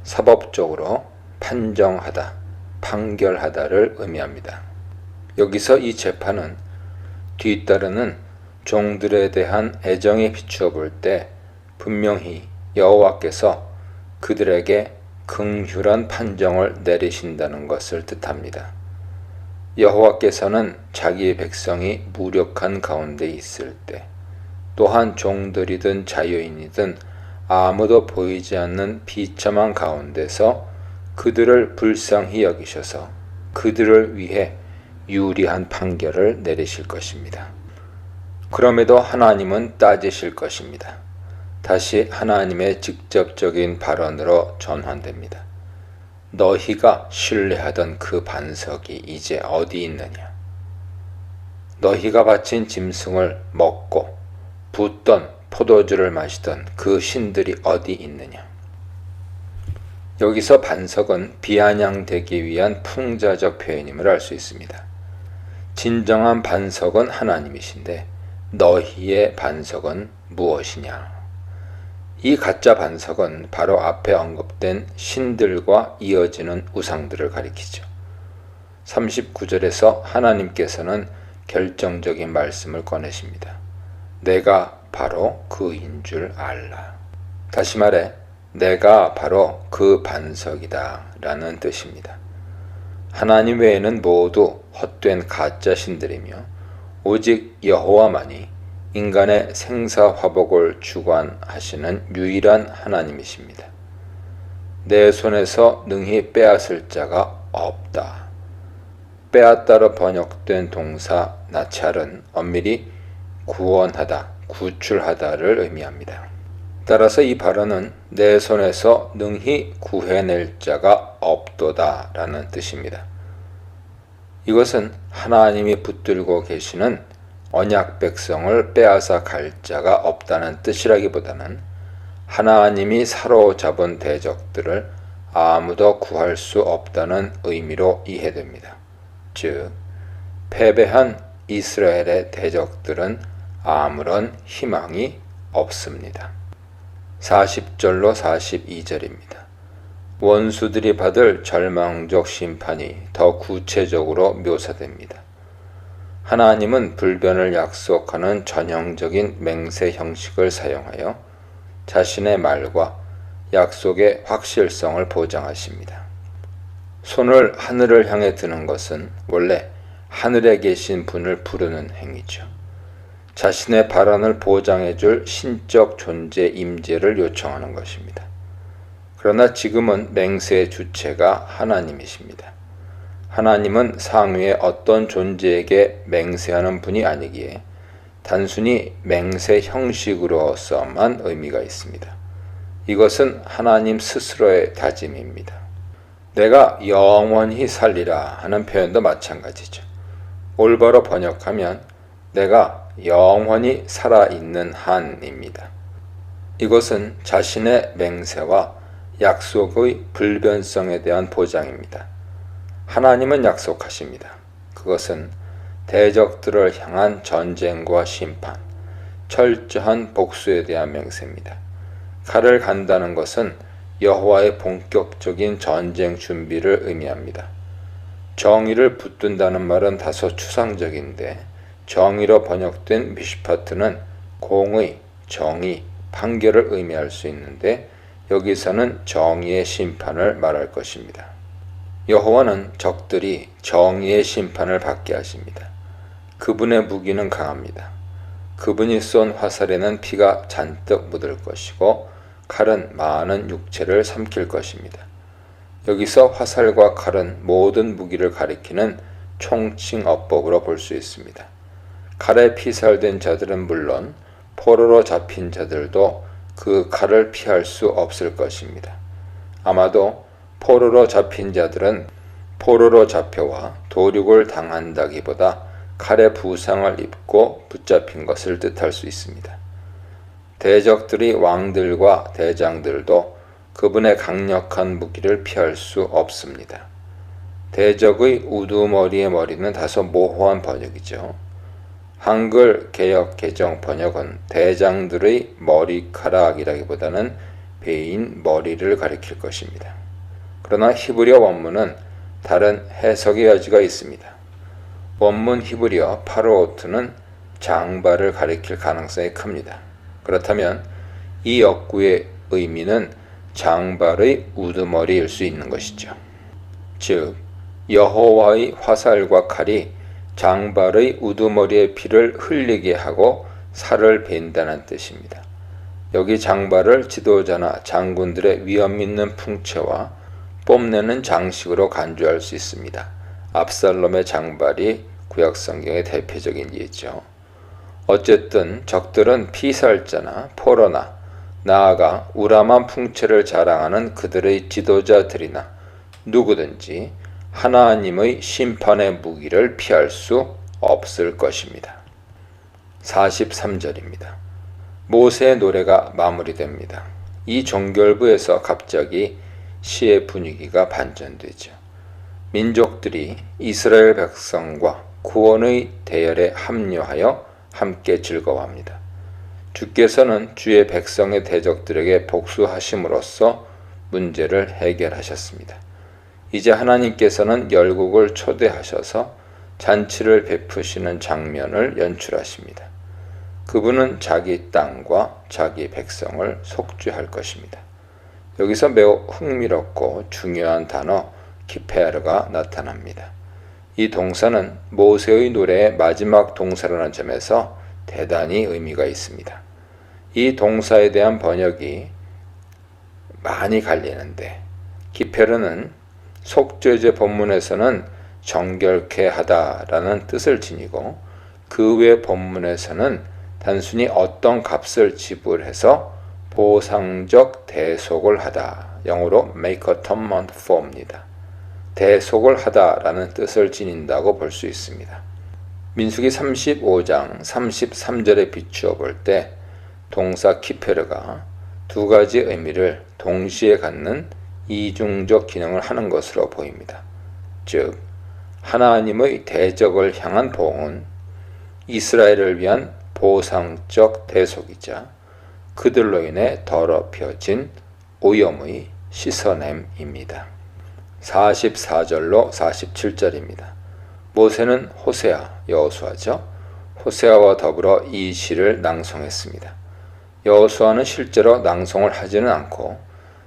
사법적으로 판정하다, 판결하다를 의미합니다. 여기서 이 재판은 뒤따르는 종들에 대한 애정에 비추어 볼 때 분명히 여호와께서 그들에게 긍휼한 판정을 내리신다는 것을 뜻합니다. 여호와께서는 자기 백성이 무력한 가운데 있을 때 또한 종들이든 자유인이든 아무도 보이지 않는 비참한 가운데서 그들을 불쌍히 여기셔서 그들을 위해 유리한 판결을 내리실 것입니다. 그럼에도 하나님은 따지실 것입니다. 다시 하나님의 직접적인 발언으로 전환됩니다. 너희가 신뢰하던 그 반석이 이제 어디 있느냐? 너희가 바친 짐승을 먹고 붓던 포도주를 마시던 그 신들이 어디 있느냐? 여기서 반석은 비아냥되기 위한 풍자적 표현임을 알 수 있습니다. 진정한 반석은 하나님이신데 너희의 반석은 무엇이냐? 이 가짜 반석은 바로 앞에 언급된 신들과 이어지는 우상들을 가리키죠. 39절에서 하나님께서는 결정적인 말씀을 꺼내십니다. 내가 바로 그인 줄 알라. 다시 말해 내가 바로 그 반석이다 라는 뜻입니다. 하나님 외에는 모두 헛된 가짜 신들이며 오직 여호와만이 인간의 생사화복을 주관하시는 유일한 하나님이십니다. 내 손에서 능히 빼앗을 자가 없다. 빼앗다로 번역된 동사 나찰은 엄밀히 구원하다, 구출하다를 의미합니다. 따라서 이 발언은 내 손에서 능히 구해낼 자가 없도다 라는 뜻입니다. 이것은 하나님이 붙들고 계시는 언약 백성을 빼앗아 갈 자가 없다는 뜻이라기보다는 하나님이 사로잡은 대적들을 아무도 구할 수 없다는 의미로 이해됩니다. 즉, 패배한 이스라엘의 대적들은 아무런 희망이 없습니다. 40절로 42절입니다. 원수들이 받을 절망적 심판이 더 구체적으로 묘사됩니다. 하나님은 불변을 약속하는 전형적인 맹세 형식을 사용하여 자신의 말과 약속의 확실성을 보장하십니다. 손을 하늘을 향해 드는 것은 원래 하늘에 계신 분을 부르는 행위죠. 자신의 발언을 보장해 줄 신적 존재 임재를 요청하는 것입니다. 그러나 지금은 맹세의 주체가 하나님이십니다. 하나님은 상위의 어떤 존재에게 맹세하는 분이 아니기에 단순히 맹세 형식으로서만 의미가 있습니다. 이것은 하나님 스스로의 다짐입니다. 내가 영원히 살리라 하는 표현도 마찬가지죠. 올바로 번역하면 내가 영원히 살아있는 한입니다. 이것은 자신의 맹세와 약속의 불변성에 대한 보장입니다. 하나님은 약속하십니다. 그것은 대적들을 향한 전쟁과 심판, 철저한 복수에 대한 맹세입니다. 칼을 간다는 것은 여호와의 본격적인 전쟁 준비를 의미합니다. 정의를 붙든다는 말은 다소 추상적인데 정의로 번역된 미슈파트는 공의, 정의, 판결을 의미할 수 있는데 여기서는 정의의 심판을 말할 것입니다. 여호와는 적들이 정의의 심판을 받게 하십니다. 그분의 무기는 강합니다. 그분이 쏜 화살에는 피가 잔뜩 묻을 것이고 칼은 많은 육체를 삼킬 것입니다. 여기서 화살과 칼은 모든 무기를 가리키는 총칭어법으로 볼 수 있습니다. 칼에 피살된 자들은 물론 포로로 잡힌 자들도 그 칼을 피할 수 없을 것입니다. 아마도 포로로 잡힌 자들은 포로로 잡혀와 도륙을 당한다기보다 칼의 부상을 입고 붙잡힌 것을 뜻할 수 있습니다. 대적들이 왕들과 대장들도 그분의 강력한 무기를 피할 수 없습니다. 대적의 우두머리의 머리는 다소 모호한 번역이죠. 한글 개역 개정 번역은 대장들의 머리카락이라기보다는 베인 머리를 가리킬 것입니다. 그러나 히브리어 원문은 다른 해석의 여지가 있습니다. 원문 히브리어 파르오트는 장발을 가리킬 가능성이 큽니다. 그렇다면 이 역구의 의미는 장발의 우두머리일 수 있는 것이죠. 즉 여호와의 화살과 칼이 장발의 우두머리의 피를 흘리게 하고 살을 벤다는 뜻입니다. 여기 장발을 지도자나 장군들의 위험 있는 풍채와 뽐내는 장식으로 간주할 수 있습니다. 압살롬의 장발이 구약성경의 대표적인 예죠. 어쨌든 적들은 피살자나 포로나 나아가 우람한 풍채를 자랑하는 그들의 지도자들이나 누구든지 하나님의 심판의 무기를 피할 수 없을 것입니다. 43절입니다. 모세의 노래가 마무리됩니다. 이 종결부에서 갑자기 시의 분위기가 반전되죠. 민족들이 이스라엘 백성과 구원의 대열에 합류하여 함께 즐거워합니다. 주께서는 주의 백성의 대적들에게 복수하심으로써 문제를 해결하셨습니다. 이제 하나님께서는 열국을 초대하셔서 잔치를 베푸시는 장면을 연출하십니다. 그분은 자기 땅과 자기 백성을 속죄할 것입니다. 여기서 매우 흥미롭고 중요한 단어 키페르가 나타납니다. 이 동사는 모세의 노래의 마지막 동사라는 점에서 대단히 의미가 있습니다. 이 동사에 대한 번역이 많이 갈리는데 키페르는 속죄제 본문에서는 정결케 하다라는 뜻을 지니고 그 외 본문에서는 단순히 어떤 값을 지불해서 보상적 대속을 하다, 영어로 make atonement for입니다. 대속을 하다라는 뜻을 지닌다고 볼 수 있습니다. 민수기 35장 33절에 비추어 볼 때 동사 키페르가 두 가지 의미를 동시에 갖는 이중적 기능을 하는 것으로 보입니다. 즉 하나님의 대적을 향한 보응은 이스라엘을 위한 보상적 대속이자 그들로 인해 더럽혀진 오염의 씻어냄입니다. 44절로 47절입니다. 모세는 호세아, 여호수아죠. 호세아와 더불어 이 시를 낭송했습니다. 여호수아는 실제로 낭송을 하지는 않고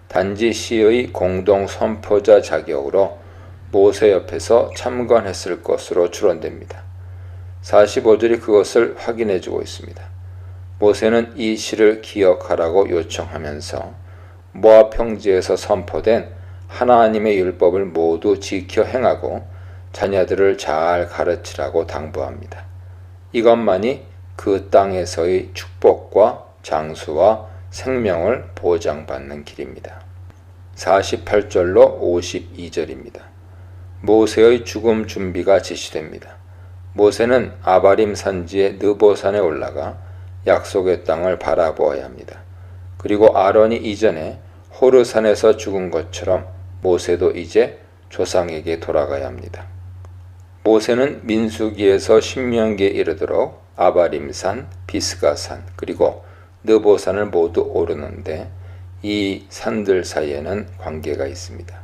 단지 시의 공동 선포자 자격으로 모세 옆에서 참관했을 것으로 추론됩니다. 45절이 그것을 확인해주고 있습니다. 모세는 이 시를 기억하라고 요청하면서 모압 평지에서 선포된 하나님의 율법을 모두 지켜 행하고 자녀들을 잘 가르치라고 당부합니다. 이것만이 그 땅에서의 축복과 장수와 생명을 보장받는 길입니다. 48절로 52절입니다. 모세의 죽음 준비가 지시됩니다. 모세는 아바림 산지의 느보산에 올라가 약속의 땅을 바라보아야 합니다. 그리고 아론이 이전에 호르산에서 죽은 것처럼 모세도 이제 조상에게 돌아가야 합니다. 모세는 민수기에서 신명기에 이르도록 아바림산, 비스가산, 그리고 느보산을 모두 오르는데 이 산들 사이에는 관계가 있습니다.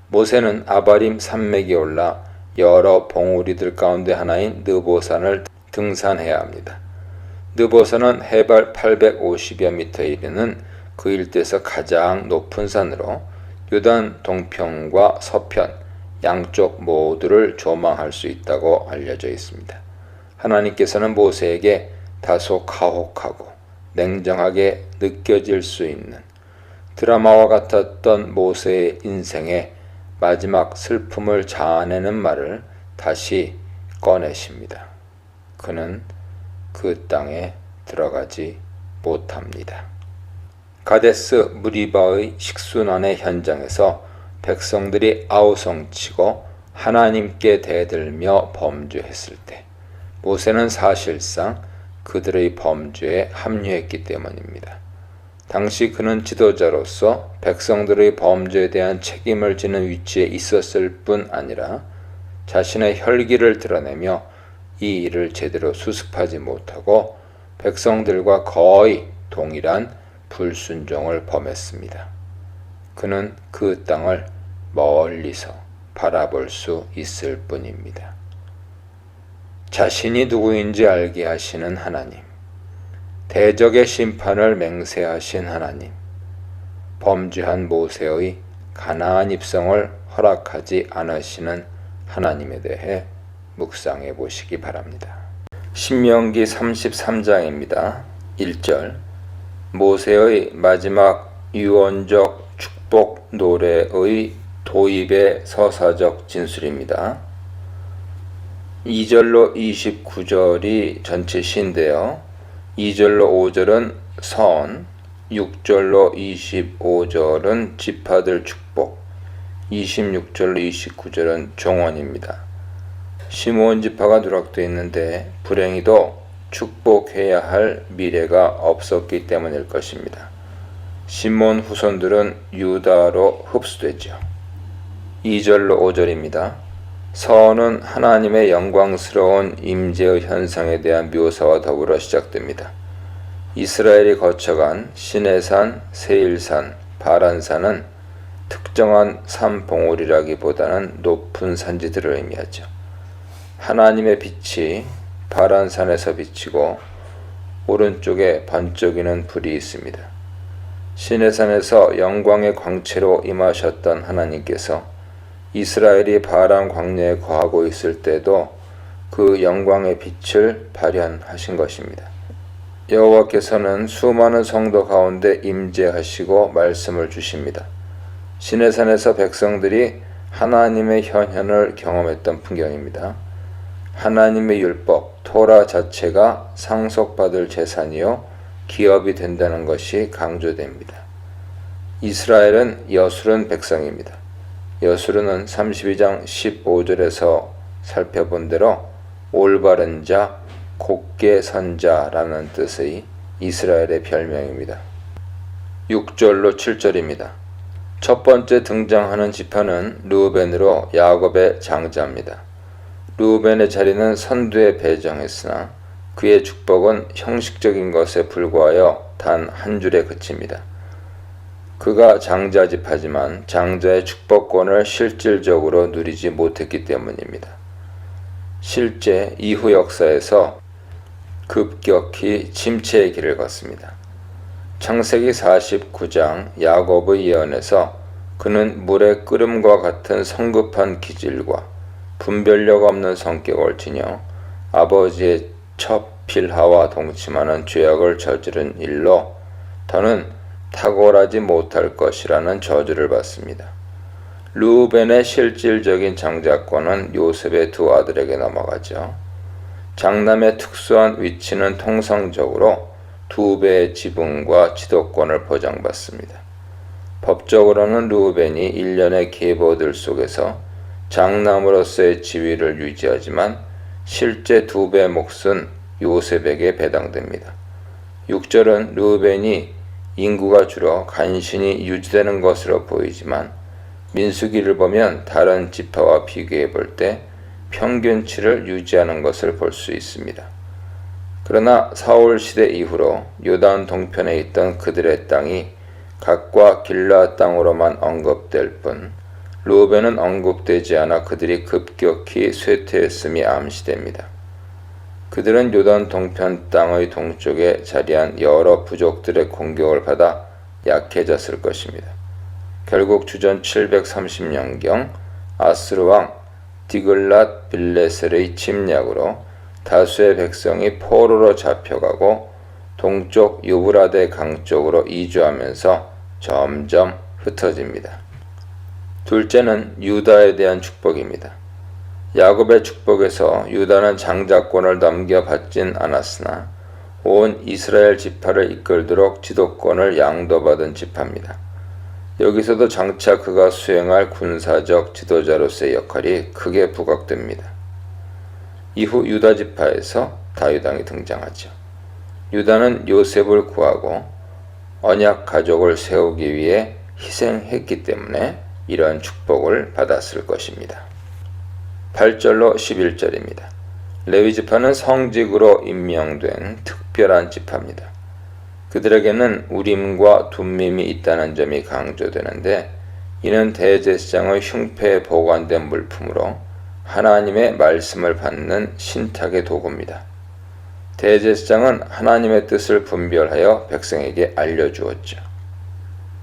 모세는 아바림 산맥에 올라 여러 봉우리들 가운데 하나인 느보산을 등산해야 합니다. 느보산은 해발 850여 미터에 이르는 그 일대에서 가장 높은 산으로 요단 동편과 서편 양쪽 모두를 조망할 수 있다고 알려져 있습니다. 하나님께서는 모세에게 다소 가혹하고 냉정하게 느껴질 수 있는 드라마와 같았던 모세의 인생의 마지막 슬픔을 자아내는 말을 다시 꺼내십니다. 그는 그 땅에 들어가지 못합니다. 가데스 무리바의 식순환의 현장에서 백성들이 아우성치고 하나님께 대들며 범죄했을 때 모세는 사실상 그들의 범죄에 합류했기 때문입니다. 당시 그는 지도자로서 백성들의 범죄에 대한 책임을 지는 위치에 있었을 뿐 아니라 자신의 혈기를 드러내며 이 일을 제대로 수습하지 못하고 백성들과 거의 동일한 불순종을 범했습니다. 그는 그 땅을 멀리서 바라볼 수 있을 뿐입니다. 자신이 누구인지 알게 하시는 하나님, 대적의 심판을 맹세하신 하나님, 범죄한 모세의 가나안 입성을 허락하지 않으시는 하나님에 대해 묵상해 보시기 바랍니다. 신명기 33장입니다. 1절 모세의 마지막 유언적 축복 노래의 도입의 서사적 진술입니다. 2절로 29절이 전체 시인데요. 2절로 5절은 선, 6절로 25절은 지파들 축복, 26절로 29절은 종언입니다. 시므온 지파가 누락되어 있는데 불행히도 축복해야 할 미래가 없었기 때문일 것입니다. 시므온 후손들은 유다로 흡수되죠. 2절로 5절입니다. 서는 하나님의 영광스러운 임재의 현상에 대한 묘사와 더불어 시작됩니다. 이스라엘이 거쳐간 시내산, 세일산, 바란산은 특정한 산 봉우리라기보다는 높은 산지들을 의미하죠. 하나님의 빛이 바란산에서 비치고 오른쪽에 반짝이는 불이 있습니다. 시내산에서 영광의 광채로 임하셨던 하나님께서 이스라엘이 바란 광야에 거하고 있을 때도 그 영광의 빛을 발현하신 것입니다. 여호와께서는 수많은 성도 가운데 임재하시고 말씀을 주십니다. 시내산에서 백성들이 하나님의 현현을 경험했던 풍경입니다. 하나님의 율법, 토라 자체가 상속받을 재산이요 기업이 된다는 것이 강조됩니다. 이스라엘은 여수른 백성입니다. 여수르는 32장 15절에서 살펴본 대로 올바른 자, 곧게 선 자라는 뜻의 이스라엘의 별명입니다. 6절로 7절입니다. 첫 번째 등장하는 지파는 르우벤으로 야곱의 장자입니다. 르우벤의 자리는 선두에 배정했으나 그의 축복은 형식적인 것에 불과하여 단 한 줄에 그칩니다. 그가 장자지파지만 장자의 축복권을 실질적으로 누리지 못했기 때문입니다. 실제 이후 역사에서 급격히 침체의 길을 걷습니다. 창세기 49장 야곱의 예언에서 그는 물의 끓음과 같은 성급한 기질과 분별력 없는 성격을 지녀 아버지의 첩 빌하와 동침하는 죄악을 저지른 일로 더는 탁월하지 못할 것이라는 저주를 받습니다. 르우벤의 실질적인 장자권은 요셉의 두 아들에게 넘어가죠. 장남의 특수한 위치는 통상적으로 2배의 지분과 지도권을 보장받습니다. 법적으로는 르우벤이 일련의 계보들 속에서 장남으로서의 지위를 유지하지만 실제 2배의 몫은 요셉에게 배당됩니다. 6절은 르우벤이 인구가 줄어 간신히 유지되는 것으로 보이지만 민수기를 보면 다른 지파와 비교해 볼 때 평균치를 유지하는 것을 볼 수 있습니다. 그러나 사울 시대 이후로 요단 동편에 있던 그들의 땅이 각과 길르앗 땅으로만 언급될 뿐 르우벤은 언급되지 않아 그들이 급격히 쇠퇴했음이 암시됩니다. 그들은 요단 동편 땅의 동쪽에 자리한 여러 부족들의 공격을 받아 약해졌을 것입니다. 결국 주전 730년경 아스르 왕 디글랏 빌레셀의 침략으로 다수의 백성이 포로로 잡혀가고 동쪽 유브라데 강 쪽으로 이주하면서 점점 흩어집니다. 둘째는 유다에 대한 축복입니다. 야곱의 축복에서 유다는 장자권을 넘겨받진 않았으나 온 이스라엘 지파를 이끌도록 지도권을 양도받은 지파입니다. 여기서도 장차 그가 수행할 군사적 지도자로서의 역할이 크게 부각됩니다. 이후 유다 지파에서 다윗왕이 등장하죠. 유다는 요셉을 구하고 언약 가족을 세우기 위해 희생했기 때문에 이런 축복을 받았을 것입니다. 8절로 11절입니다. 레위 지파는 성직으로 임명된 특별한 지파입니다. 그들에게는 우림과 둠밈이 있다는 점이 강조되는데 이는 대제사장의 흉패에 보관된 물품으로 하나님의 말씀을 받는 신탁의 도구입니다. 대제사장은 하나님의 뜻을 분별하여 백성에게 알려주었죠.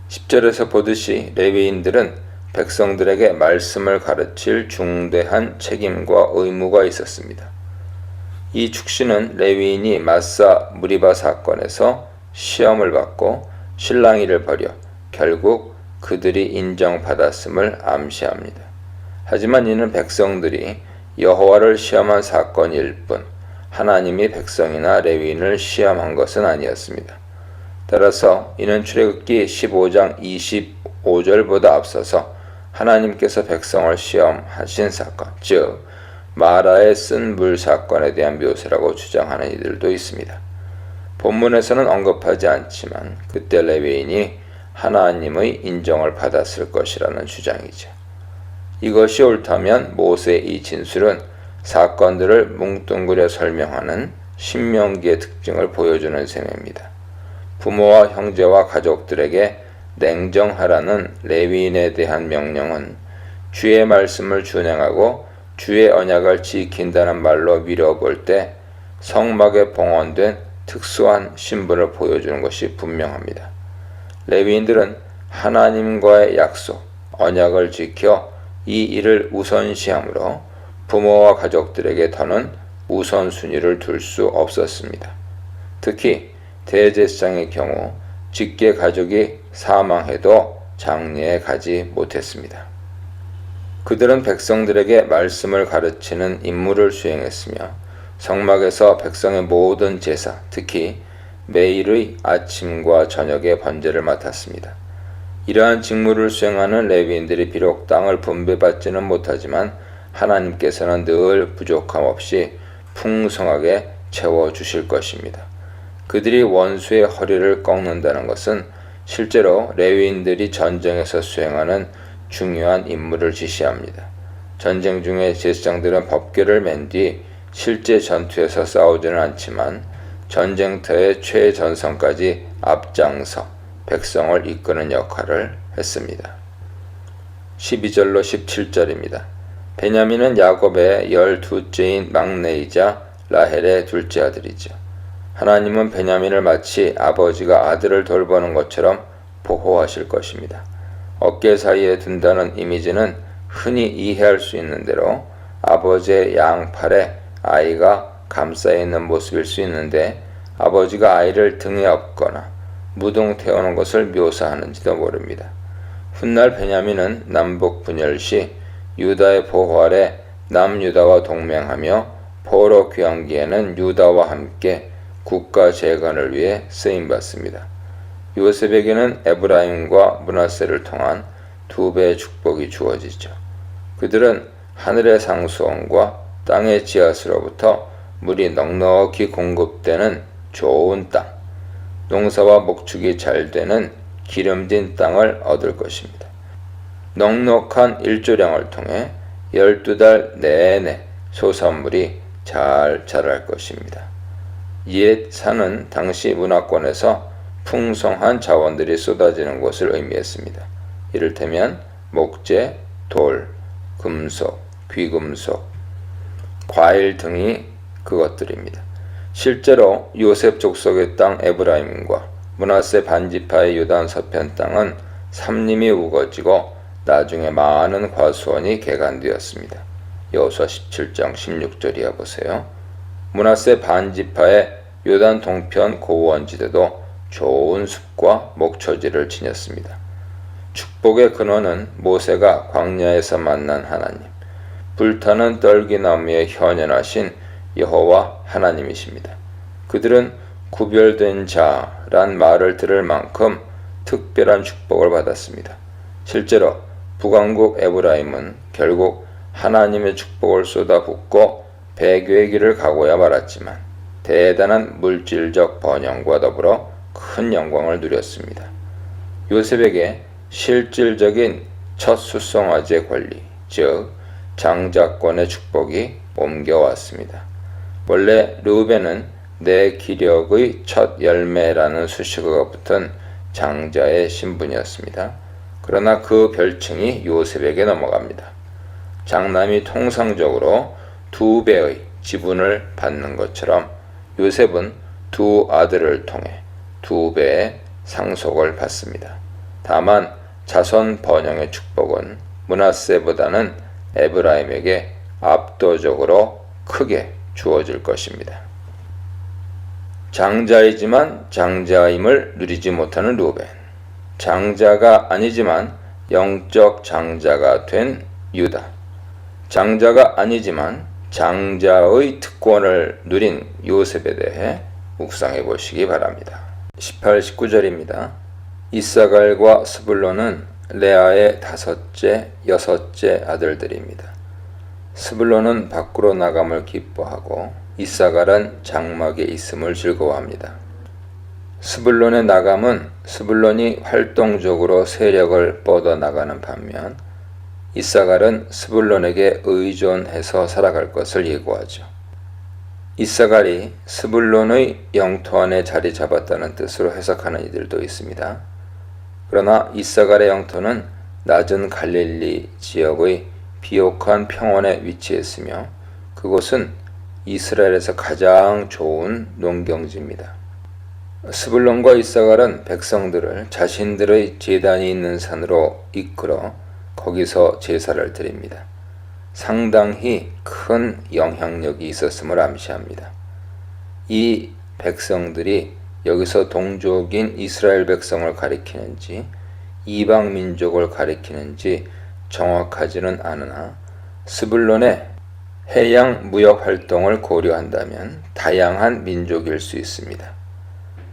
10절에서 보듯이 레위인들은 백성들에게 말씀을 가르칠 중대한 책임과 의무가 있었습니다. 이 축시는 레위인이 마사 무리바 사건에서 시험을 받고 실랑이를 벌여 결국 그들이 인정받았음을 암시합니다. 하지만 이는 백성들이 여호와를 시험한 사건일 뿐 하나님이 백성이나 레위인을 시험한 것은 아니었습니다. 따라서 이는 출애굽기 15장 25절보다 앞서서 하나님께서 백성을 시험하신 사건, 즉 마라의 쓴 물 사건에 대한 묘사라고 주장하는 이들도 있습니다. 본문에서는 언급하지 않지만 그때 레위인이 하나님의 인정을 받았을 것이라는 주장이죠. 이것이 옳다면 모세의 이 진술은 사건들을 뭉뚱그려 설명하는 신명기의 특징을 보여주는 셈입니다. 부모와 형제와 가족들에게 냉정하라는 레위인에 대한 명령은 주의 말씀을 준행하고 주의 언약을 지킨다는 말로 미뤄볼 때 성막에 봉헌된 특수한 신분을 보여주는 것이 분명합니다. 레위인들은 하나님과의 약속, 언약을 지켜 이 일을 우선시하므로 부모와 가족들에게 더는 우선순위를 둘 수 없었습니다. 특히 대제사장의 경우 직계 가족이 사망해도 장례에 가지 못했습니다. 그들은 백성들에게 말씀을 가르치는 임무를 수행했으며 성막에서 백성의 모든 제사, 특히 매일의 아침과 저녁의 번제를 맡았습니다. 이러한 직무를 수행하는 레위인들이 비록 땅을 분배받지는 못하지만 하나님께서는 늘 부족함 없이 풍성하게 채워주실 것입니다. 그들이 원수의 허리를 꺾는다는 것은 실제로 레위인들이 전쟁에서 수행하는 중요한 임무를 지시합니다. 전쟁 중에 제사장들은 법궤를 맨 뒤 실제 전투에서 싸우지는 않지만 전쟁터의 최전선까지 앞장서 백성을 이끄는 역할을 했습니다. 12절로 17절입니다. 베냐민은 야곱의 12째인 막내이자 라헬의 둘째 아들이죠. 하나님은 베냐민을 마치 아버지가 아들을 돌보는 것처럼 보호하실 것입니다. 어깨 사이에 둔다는 이미지는 흔히 이해할 수 있는 대로 아버지의 양팔에 아이가 감싸 있는 모습일 수 있는데, 아버지가 아이를 등에 업거나 무등 태우는 것을 묘사하는지도 모릅니다. 훗날 베냐민은 남북 분열 시 유다의 보호 아래 남유다와 동맹하며 포로 귀환기에는 유다와 함께 국가 재건을 위해 쓰임받습니다. 요셉에게는 에브라임과 므낫세를 통한 두 배의 축복이 주어지죠. 그들은 하늘의 상수원과 땅의 지하수로부터 물이 넉넉히 공급되는 좋은 땅, 농사와 목축이 잘 되는 기름진 땅을 얻을 것입니다. 넉넉한 일조량을 통해 12달 내내 소산물이 잘 자랄 것입니다. 옛 산은 당시 문화권에서 풍성한 자원들이 쏟아지는 곳을 의미했습니다. 이를테면 목재, 돌, 금속, 귀금속, 과일 등이 그것들입니다. 실제로 요셉 족속의 땅 에브라임과 므낫세 반지파의 요단 서편 땅은 삼림이 우거지고 나중에 많은 과수원이 개간되었습니다. 여호수아 17장 16절이야 보세요. 므낫세 반지파의 요단 동편 고원지대도 좋은 숲과 목초지를 지녔습니다. 축복의 근원은 모세가 광야에서 만난 하나님, 불타는 떨기나무에 현현하신 여호와 하나님이십니다. 그들은 구별된 자란 말을 들을 만큼 특별한 축복을 받았습니다. 실제로 북왕국 에브라임은 결국 하나님의 축복을 쏟아붓고 배교의 길을 가고야 말았지만 대단한 물질적 번영과 더불어 큰 영광을 누렸습니다. 요셉에게 실질적인 첫 수송아지의 권리, 즉 장자권의 축복이 옮겨왔습니다. 원래 르우벤은 내 기력의 첫 열매라는 수식어가 붙은 장자의 신분이었습니다. 그러나 그 별칭이 요셉에게 넘어갑니다. 장남이 통상적으로 2배의 지분을 받는 것처럼 요셉은 두 아들을 통해 2배의 상속을 받습니다. 다만 자손 번영의 축복은 므낫세보다는 에브라임에게 압도적으로 크게 주어질 것입니다. 장자이지만 장자임을 누리지 못하는 르우벤, 장자가 아니지만 영적 장자가 된 유다, 장자가 아니지만 장자의 특권을 누린 요셉에 대해 묵상해 보시기 바랍니다. 18, 19절입니다. 이사갈과 스불론은 레아의 5째, 6째 아들들입니다. 스불론은 밖으로 나감을 기뻐하고 이사갈은 장막에 있음을 즐거워합니다. 스불론의 나감은 스불론이 활동적으로 세력을 뻗어나가는 반면 이사갈은 스불론에게 의존해서 살아갈 것을 예고하죠. 이사갈이 스불론의 영토 안에 자리 잡았다는 뜻으로 해석하는 이들도 있습니다. 그러나 이사갈의 영토는 낮은 갈릴리 지역의 비옥한 평원에 위치했으며 그곳은 이스라엘에서 가장 좋은 농경지입니다. 스불론과 이사갈은 백성들을 자신들의 제단이 있는 산으로 이끌어 거기서 제사를 드립니다. 상당히 큰 영향력이 있었음을 암시합니다. 이 백성들이 여기서 동족인 이스라엘 백성을 가리키는지 이방 민족을 가리키는지 정확하지는 않으나 스불론의 해양 무역 활동을 고려한다면 다양한 민족일 수 있습니다.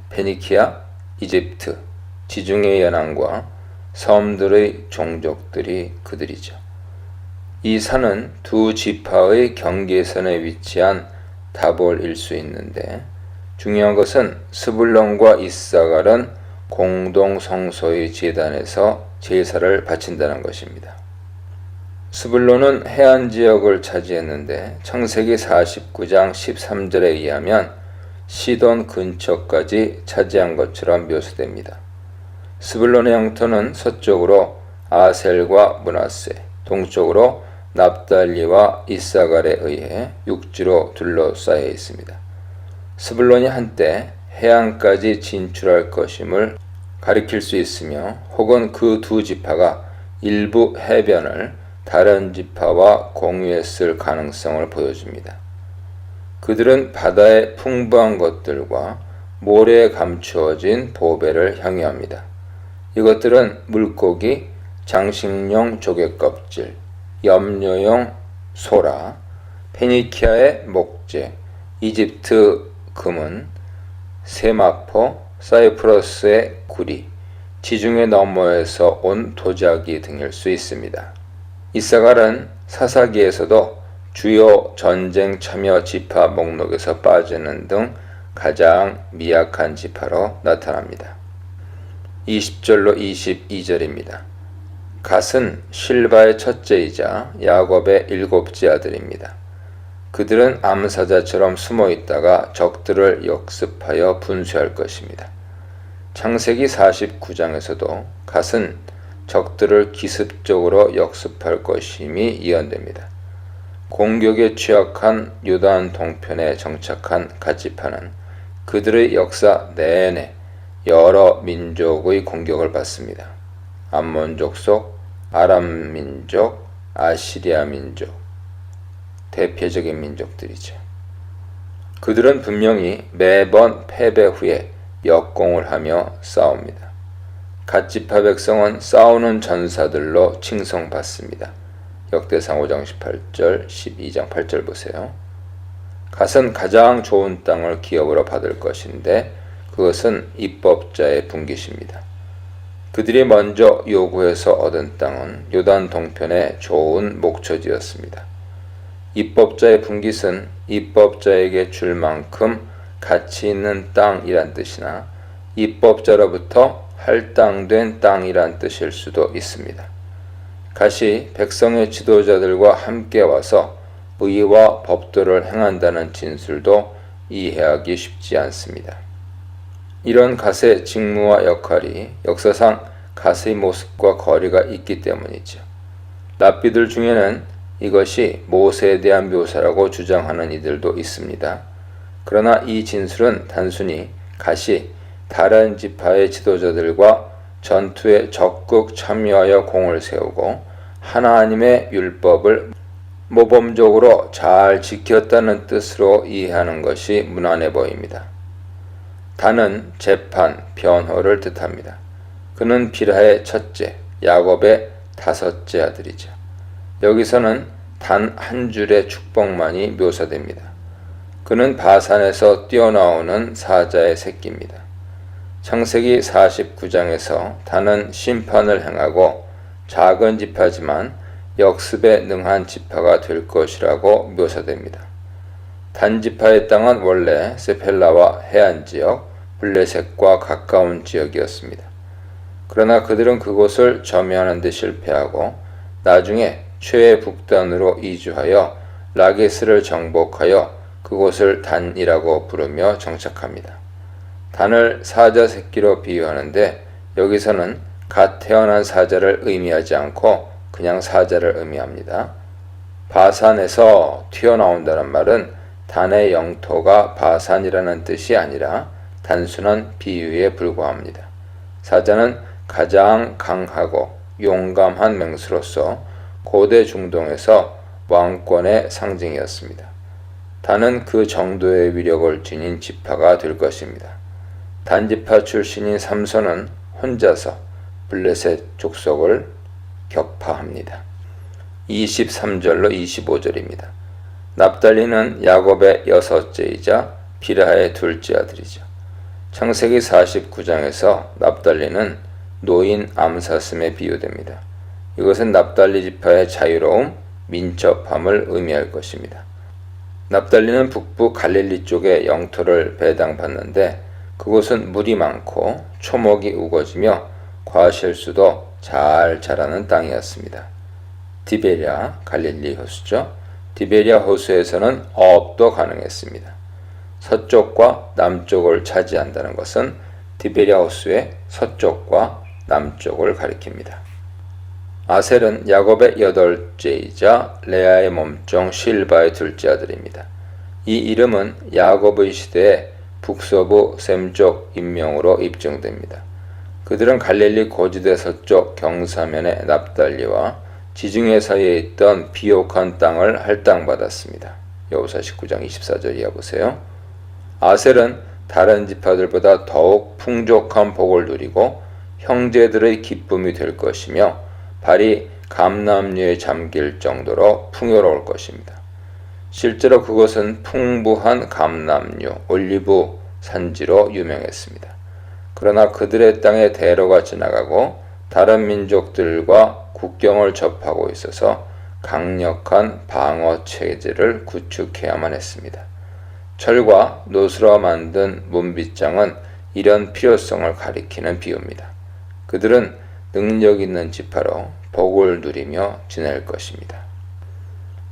페니키아, 이집트, 지중해 연안과 섬들의 종족들이 그들이죠. 이 산은 두 지파의 경계선에 위치한 다볼일 수 있는데 중요한 것은 스불론과 이사갈은 공동 성소의 제단에서 제사를 바친다는 것입니다. 스불론은 해안 지역을 차지했는데 창세기 49장 13절에 의하면 시돈 근처까지 차지한 것처럼 묘사됩니다. 스불론의 영토는 서쪽으로 아셀과 므낫세, 동쪽으로 납달리와 이사갈에 의해 육지로 둘러싸여 있습니다. 스불론이 한때 해안까지 진출할 것임을 가리킬 수 있으며 혹은 그 두 지파가 일부 해변을 다른 지파와 공유했을 가능성을 보여줍니다. 그들은 바다의 풍부한 것들과 모래에 감추어진 보배를 향유합니다. 이것들은 물고기, 장식용 조개껍질, 염료용 소라, 페니키아의 목재, 이집트 금은, 세마포, 사이프러스의 구리, 지중해 너머에서 온 도자기 등일 수 있습니다. 이사갈은 사사기에서도 주요 전쟁 참여 지파 목록에서 빠지는 등 가장 미약한 지파로 나타납니다. 20절로 22절입니다. 갓은 실바의 첫째이자 야곱의 일곱째 아들입니다. 그들은 암사자처럼 숨어 있다가 적들을 역습하여 분쇄할 것입니다. 창세기 49장에서도 갓은 적들을 기습적으로 역습할 것임이 예언됩니다. 공격에 취약한 요단 동편에 정착한 갓지파는 그들의 역사 내내 여러 민족의 공격을 받습니다. 암몬족 속 아람 민족, 아시리아 민족, 대표적인 민족들이죠. 그들은 분명히 매번 패배 후에 역공을 하며 싸웁니다. 갓지파 백성은 싸우는 전사들로 칭송받습니다. 역대상 5장 18절, 12장 8절 보세요. 갓은 가장 좋은 땅을 기업으로 받을 것인데 그것은 입법자의 분깃입니다. 그들이 먼저 요구해서 얻은 땅은 요단 동편의 좋은 목초지였습니다. 입법자의 분깃은 입법자에게 줄 만큼 가치 있는 땅이란 뜻이나 입법자로부터 할당된 땅이란 뜻일 수도 있습니다. 갓이 백성의 지도자들과 함께 와서 의와 법도를 행한다는 진술도 이해하기 쉽지 않습니다. 이런 갓의 직무와 역할이 역사상 갓의 모습과 거리가 있기 때문이죠. 랍비들 중에는 이것이 모세에 대한 묘사라고 주장하는 이들도 있습니다. 그러나 이 진술은 단순히 갓이 다른 지파의 지도자들과 전투에 적극 참여하여 공을 세우고 하나님의 율법을 모범적으로 잘 지켰다는 뜻으로 이해하는 것이 무난해 보입니다. 단은 재판, 변호를 뜻합니다. 그는 비라의 첫째, 야곱의 다섯째 아들이죠. 여기서는 단 한 줄의 축복만이 묘사됩니다. 그는 바산에서 뛰어나오는 사자의 새끼입니다. 창세기 49장에서 단은 심판을 행하고 작은 지파지만 역습에 능한 지파가 될 것이라고 묘사됩니다. 단 지파의 땅은 원래 세펠라와 해안지역, 블레셋과 가까운 지역이었습니다. 그러나 그들은 그곳을 점유하는 데 실패하고 나중에 최애 북단으로 이주하여 라게스를 정복하여 그곳을 단이라고 부르며 정착합니다. 단을 사자 새끼로 비유하는데 여기서는 갓 태어난 사자를 의미하지 않고 그냥 사자를 의미합니다. 바산에서 튀어나온다는 말은 단의 영토가 바산이라는 뜻이 아니라 단순한 비유에 불과합니다. 사자는 가장 강하고 용감한 맹수로서 고대 중동에서 왕권의 상징이었습니다. 단은 그 정도의 위력을 지닌 지파가 될 것입니다. 단지파 출신인 삼손은 혼자서 블레셋 족속을 격파합니다. 23절로 25절입니다. 납달리는 야곱의 여섯째이자 비라의 둘째 아들이죠. 창세기 49장에서 납달리는 노인 암사슴에 비유됩니다. 이것은 납달리 지파의 자유로움, 민첩함을 의미할 것입니다. 납달리는 북부 갈릴리 쪽의 영토를 배당받는데 그곳은 물이 많고 초목이 우거지며 과실수도 잘 자라는 땅이었습니다. 디베랴 갈릴리 호수죠. 디베랴 호수에서는 어업도 가능했습니다. 서쪽과 남쪽을 차지한다는 것은 디베랴 호수의 서쪽과 남쪽을 가리킵니다. 아셀은 야곱의 8째이자 레아의 몸종 실바의 둘째 아들입니다. 이 이름은 야곱의 시대에 북서부 셈족 인명으로 입증됩니다. 그들은 갈릴리 고지대 서쪽 경사면의 납달리와 지중해 사이에 있던 비옥한 땅을 할당받았습니다. 여호수아 19장 24절 이하 보세요. 아셀은 다른 지파들보다 더욱 풍족한 복을 누리고 형제들의 기쁨이 될 것이며 발이 감람류에 잠길 정도로 풍요로울 것입니다. 실제로 그것은 풍부한 감람류, 올리브 산지로 유명했습니다. 그러나 그들의 땅에 대로가 지나가고 다른 민족들과 국경을 접하고 있어서 강력한 방어 체제를 구축해야만 했습니다. 철과 노수로 만든 문빗장은 이런 필요성을 가리키는 비유입니다. 그들은 능력 있는 지파로 복을 누리며 지낼 것입니다.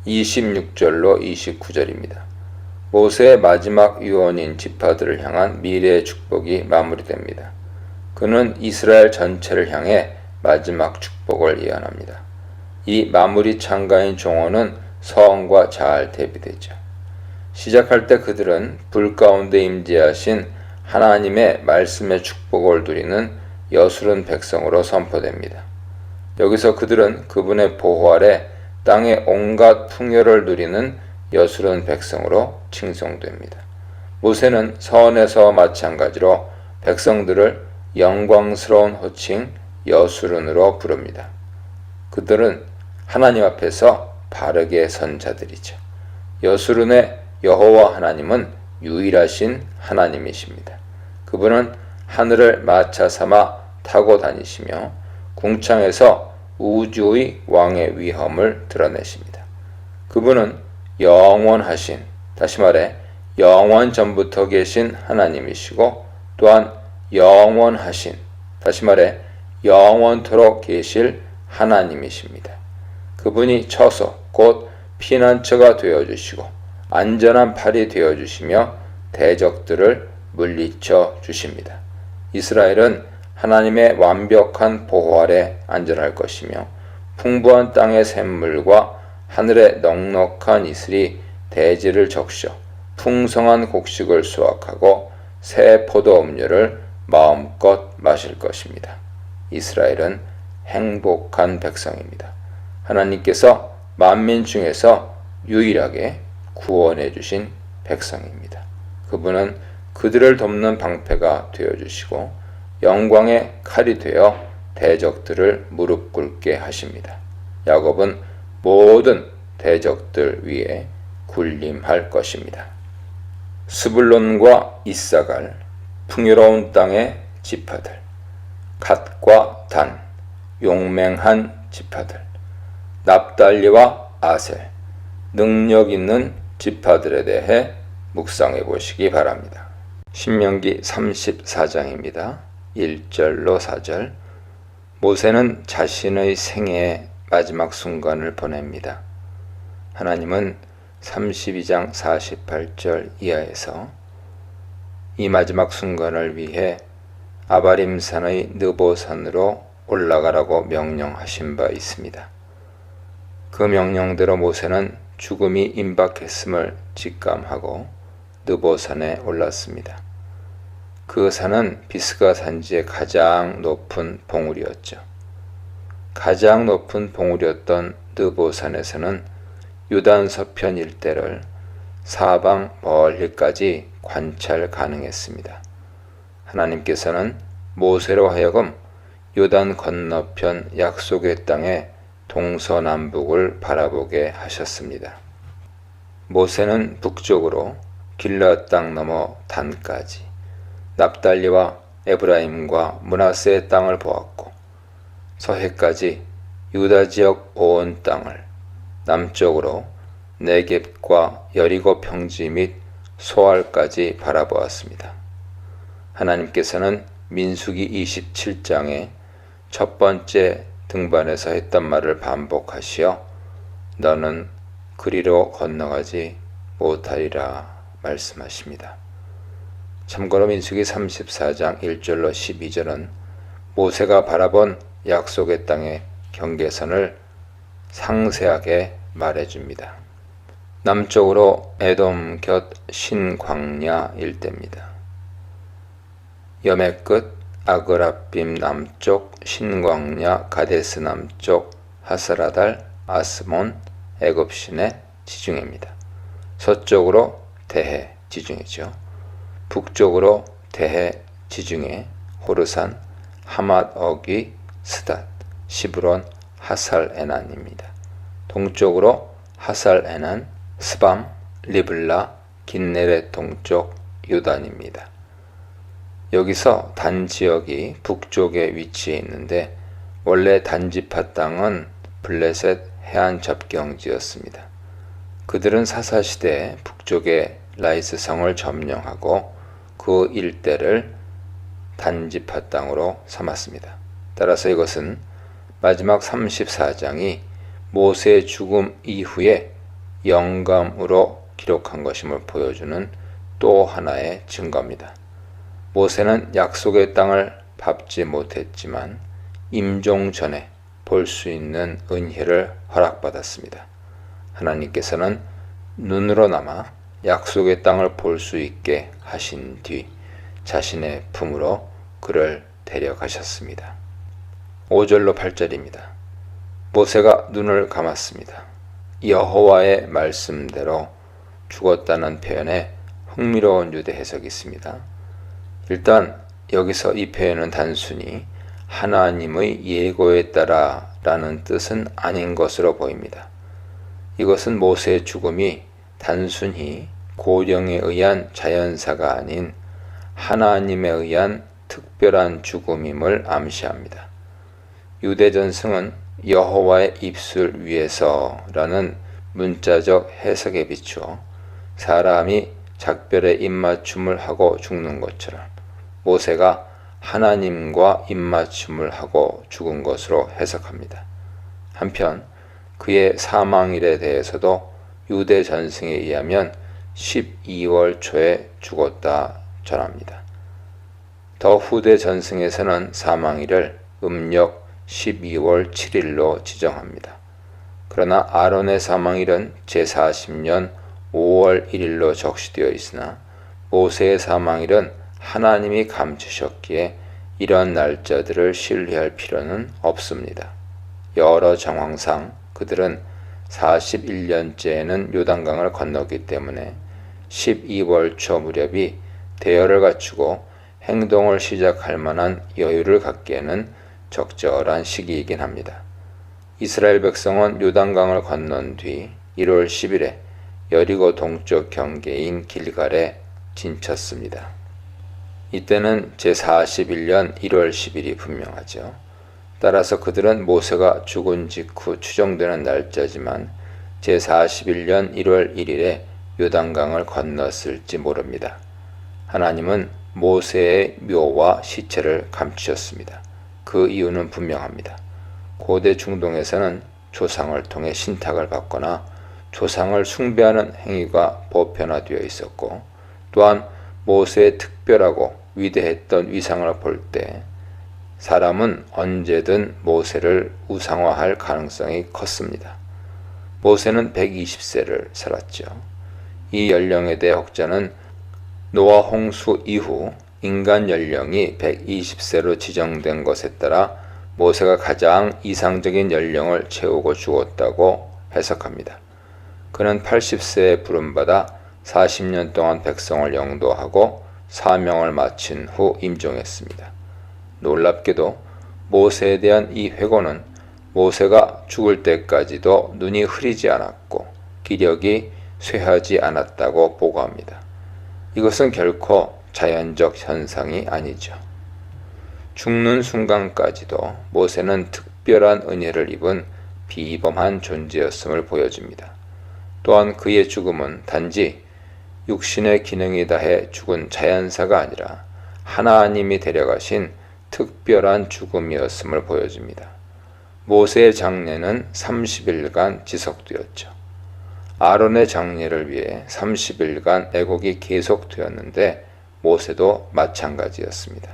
26절로 29절입니다. 모세의 마지막 유언인 지파들을 향한 미래의 축복이 마무리됩니다. 그는 이스라엘 전체를 향해 마지막 축복을 예언합니다. 이 마무리 창가인 종언은 서원과 잘 대비되죠. 시작할 때 그들은 불 가운데 임재하신 하나님의 말씀의 축복을 누리는 여수른 백성으로 선포됩니다. 여기서 그들은 그분의 보호 아래 땅의 온갖 풍요를 누리는 여수른 백성으로 칭송됩니다. 모세는 서원에서 마찬가지로 백성들을 영광스러운 호칭 여수른으로 부릅니다. 그들은 하나님 앞에서 바르게 선 자들이죠. 여수른의 여호와 하나님은 유일하신 하나님이십니다. 그분은 하늘을 마차 삼아 타고 다니시며 궁창에서 우주의 왕의 위엄을 드러내십니다. 그분은 영원하신, 다시 말해 영원 전부터 계신 하나님이시고 또한 영원하신, 다시 말해 영원토록 계실 하나님이십니다. 그분이 처소, 곧 피난처가 되어주시고 안전한 팔이 되어주시며 대적들을 물리쳐 주십니다. 이스라엘은 하나님의 완벽한 보호 아래 안전할 것이며 풍부한 땅의 샘물과 하늘의 넉넉한 이슬이 대지를 적셔 풍성한 곡식을 수확하고 새 포도 음료를 마음껏 마실 것입니다. 이스라엘은 행복한 백성입니다. 하나님께서 만민 중에서 유일하게 구원해 주신 백성입니다. 그분은 그들을 돕는 방패가 되어주시고 영광의 칼이 되어 대적들을 무릎 꿇게 하십니다. 야곱은 모든 대적들 위에 군림할 것입니다. 스불론과 이사갈, 풍요로운 땅의 지파들, 갓과 단, 용맹한 지파들, 납달리와 아셀, 능력 있는 지파들에 대해 묵상해 보시기 바랍니다. 신명기 34장입니다. 1절로 4절. 모세는 자신의 생애의 마지막 순간을 보냅니다. 하나님은 32장 48절 이하에서 이 마지막 순간을 위해 아바림산의 느보산으로 올라가라고 명령하신 바 있습니다. 그 명령대로 모세는 죽음이 임박했음을 직감하고 느보산에 올랐습니다. 그 산은 비스가 산지의 가장 높은 봉우리였죠. 가장 높은 봉우리였던 느보산에서는 유단 서편 일대를 사방 멀리까지 관찰 가능했습니다. 하나님께서는 모세로 하여금 요단 건너편 약속의 땅에 동서남북을 바라보게 하셨습니다. 모세는 북쪽으로 길르앗 땅 넘어 단까지 납달리와 에브라임과 므낫세의 땅을 보았고 서해까지 유다 지역 온 땅을, 남쪽으로 네겝과 여리고 평지 및 소알까지 바라보았습니다. 하나님께서는 민수기 27장에 첫 번째 등반에서 했던 말을 반복하시어 너는 그리로 건너가지 못하리라 말씀하십니다. 참고로 민수기 34장 1절로 12절은 모세가 바라본 약속의 땅의 경계선을 상세하게 말해줍니다. 남쪽으로 에돔 곁 신광야 일대입니다. 염해 끝 아그라빔 남쪽 신광야 가데스 남쪽 하스라달 아스몬 애굽 시내 지중해입니다. 서쪽으로 대해 지중해죠. 북쪽으로 대해 지중해 호르산 하맛 어귀 스닷 시브론 하살 에난입니다. 동쪽으로 하살 에난 스밤 리블라 긴네렛 동쪽 요단입니다. 여기서 단 지역이 북쪽에 위치해 있는데 원래 단지파 땅은 블레셋 해안 접경지였습니다. 그들은 사사시대에 북쪽의 라이스 성을 점령하고 그 일대를 단지파 땅으로 삼았습니다. 따라서 이것은 마지막 34장이 모세의 죽음 이후에 영감으로 기록한 것임을 보여주는 또 하나의 증거입니다. 모세는 약속의 땅을 밟지 못했지만 임종 전에 볼 수 있는 은혜를 허락받았습니다. 하나님께서는 눈으로나마 약속의 땅을 볼 수 있게 하신 뒤 자신의 품으로 그를 데려가셨습니다. 5절로 8절입니다. 모세가 눈을 감았습니다. 여호와의 말씀대로 죽었다는 표현에 흥미로운 유대 해석이 있습니다. 일단 여기서 이 표현은 단순히 하나님의 예고에 따라 라는 뜻은 아닌 것으로 보입니다. 이것은 모세의 죽음이 단순히 고령에 의한 자연사가 아닌 하나님에 의한 특별한 죽음임을 암시합니다. 유대전승은 여호와의 입술 위에서라는 문자적 해석에 비추어 사람이 작별의 입맞춤을 하고 죽는 것처럼 모세가 하나님과 입맞춤을 하고 죽은 것으로 해석합니다. 한편 그의 사망일에 대해서도 유대 전승에 의하면 12월 초에 죽었다 전합니다. 더 후대 전승에서는 사망일을 음력 12월 7일로 지정합니다. 그러나 아론의 사망일은 제40년 5월 1일로 적시되어 있으나 모세의 사망일은 하나님이 감추셨기에 이런 날짜들을 신뢰할 필요는 없습니다. 여러 정황상 그들은 41년째에는 요단강을 건넜기 때문에 12월 초 무렵이 대열을 갖추고 행동을 시작할 만한 여유를 갖기에는 적절한 시기이긴 합니다. 이스라엘 백성은 요단강을 건넌 뒤 1월 10일에 여리고 동쪽 경계인 길갈에 진쳤습니다. 이때는 제41년 1월 10일이 분명하죠. 따라서 그들은 모세가 죽은 직후 추정되는 날짜지만 제41년 1월 1일에 요단강을 건넜을지 모릅니다. 하나님은 모세의 묘와 시체를 감추셨습니다. 그 이유는 분명합니다. 고대 중동에서는 조상을 통해 신탁을 받거나 조상을 숭배하는 행위가 보편화되어 있었고 또한 모세의 특별하고 위대했던 위상을 볼 때 사람은 언제든 모세를 우상화할 가능성이 컸습니다. 모세는 120세를 살았죠. 이 연령에 대해 학자는 노아 홍수 이후 인간 연령이 120세로 지정된 것에 따라 모세가 가장 이상적인 연령을 채우고 죽었다고 해석합니다. 그는 80세에 부름받아 40년 동안 백성을 영도하고 사명을 마친 후 임종했습니다. 놀랍게도 모세에 대한 이 회고는 모세가 죽을 때까지도 눈이 흐리지 않았고 기력이 쇠하지 않았다고 보고합니다. 이것은 결코 자연적 현상이 아니죠. 죽는 순간까지도 모세는 특별한 은혜를 입은 비범한 존재였음을 보여줍니다. 또한 그의 죽음은 단지 육신의 기능이 다해 죽은 자연사가 아니라 하나님이 데려가신 특별한 죽음이었음을 보여줍니다. 모세의 장례는 30일간 지속되었죠. 아론의 장례를 위해 30일간 애곡이 계속되었는데 모세도 마찬가지였습니다.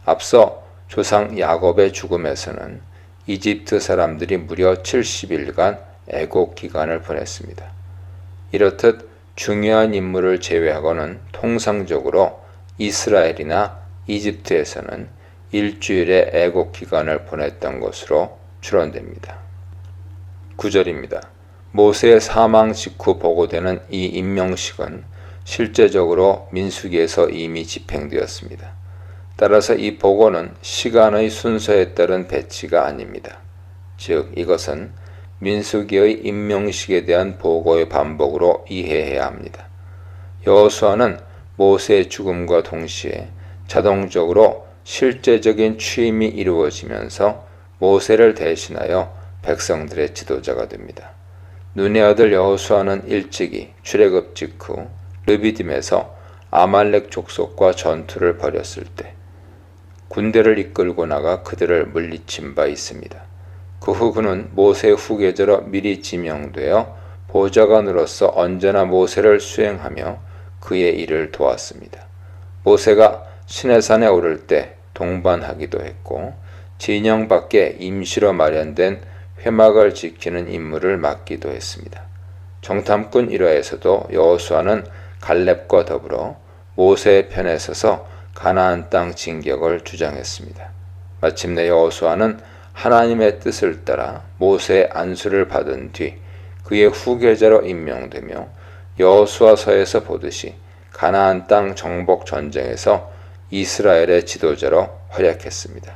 앞서 조상 야곱의 죽음에서는 이집트 사람들이 무려 70일간 애곡 기간을 보냈습니다. 이렇듯 중요한 인물을 제외하고는 통상적으로 이스라엘이나 이집트에서는 일주일의 애곡 기간을 보냈던 것으로 추론됩니다. 9절입니다. 모세의 사망 직후 보고되는 이 임명식은 실제적으로 민수기에서 이미 집행되었습니다. 따라서 이 보고는 시간의 순서에 따른 배치가 아닙니다. 즉 이것은 민수기의 임명식에 대한 보고의 반복으로 이해해야 합니다. 여호수아는 모세의 죽음과 동시에 자동적으로 실제적인 취임이 이루어지면서 모세를 대신하여 백성들의 지도자가 됩니다. 눈의 아들 여호수아는 일찍이 출애굽 직후 르비딤에서 아말렉 족속과 전투를 벌였을 때 군대를 이끌고 나가 그들을 물리친 바 있습니다. 그 후 그는 모세의 후계자로 미리 지명되어 보좌관으로서 언제나 모세를 수행하며 그의 일을 도왔습니다. 모세가 시내산에 오를 때 동반하기도 했고 진영 밖에 임시로 마련된 회막을 지키는 임무를 맡기도 했습니다. 정탐꾼 일화에서도 여호수아는 갈렙과 더불어 모세의 편에 서서 가나안 땅 진격을 주장했습니다. 마침내 여호수아는 하나님의 뜻을 따라 모세의 안수를 받은 뒤 그의 후계자로 임명되며 여호수아서에서 보듯이 가나안 땅 정복 전쟁에서 이스라엘의 지도자로 활약했습니다.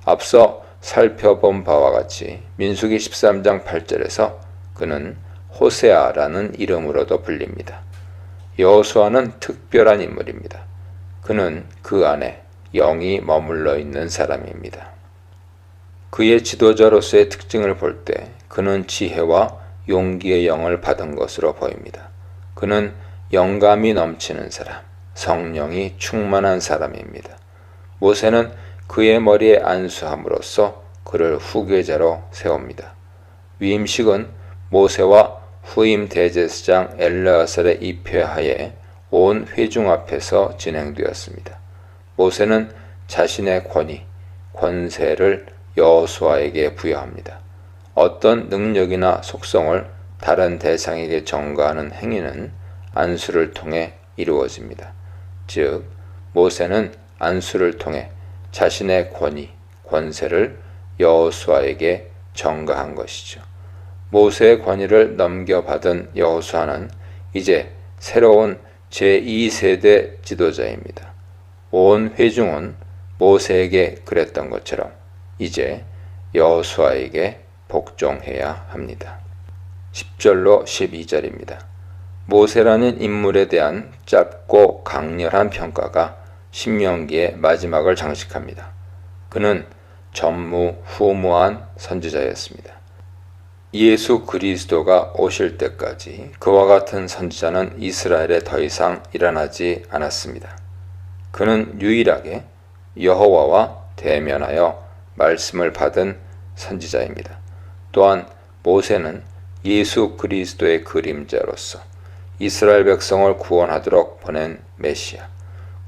앞서 살펴본 바와 같이 민수기 13장 8절에서 그는 호세아라는 이름으로도 불립니다. 여호수아는 특별한 인물입니다. 그는 그 안에 영이 머물러 있는 사람입니다. 그의 지도자로서의 특징을 볼 때 그는 지혜와 용기의 영을 받은 것으로 보입니다. 그는 영감이 넘치는 사람, 성령이 충만한 사람입니다. 모세는 그의 머리에 안수함으로써 그를 후계자로 세웁니다. 위임식은 모세와 후임 대제사장 엘르아살의 입회하에 온 회중 앞에서 진행되었습니다. 모세는 자신의 권위, 권세를 여호수아에게 부여합니다. 어떤 능력이나 속성을 다른 대상에게 전가하는 행위는 안수를 통해 이루어집니다. 즉, 모세는 안수를 통해 자신의 권위, 권세를 여호수아에게 전가한 것이죠. 모세의 권위를 넘겨받은 여호수아는 이제 새로운 제2세대 지도자입니다. 온 회중은 모세에게 그랬던 것처럼 이제 여호수아에게 복종해야 합니다. 10절로 12절입니다. 모세라는 인물에 대한 짧고 강렬한 평가가 신명기의 마지막을 장식합니다. 그는 전무후무한 선지자였습니다. 예수 그리스도가 오실 때까지 그와 같은 선지자는 이스라엘에 더 이상 일어나지 않았습니다. 그는 유일하게 여호와와 대면하여 말씀을 받은 선지자입니다. 또한 모세는 예수 그리스도의 그림자로서 이스라엘 백성을 구원하도록 보낸 메시아,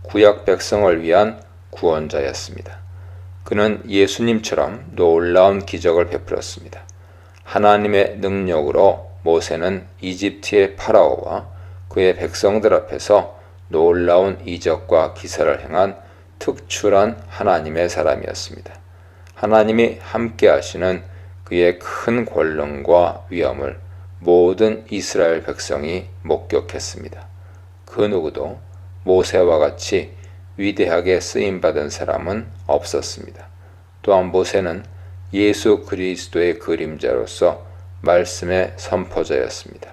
구약 백성을 위한 구원자였습니다. 그는 예수님처럼 놀라운 기적을 베풀었습니다. 하나님의 능력으로 모세는 이집트의 파라오와 그의 백성들 앞에서 놀라운 이적과 기사를 행한 특출한 하나님의 사람이었습니다. 하나님이 함께 하시는 그의 큰 권능과 위엄을 모든 이스라엘 백성이 목격했습니다. 그 누구도 모세와 같이 위대하게 쓰임받은 사람은 없었습니다. 또한 모세는 예수 그리스도의 그림자로서 말씀의 선포자였습니다.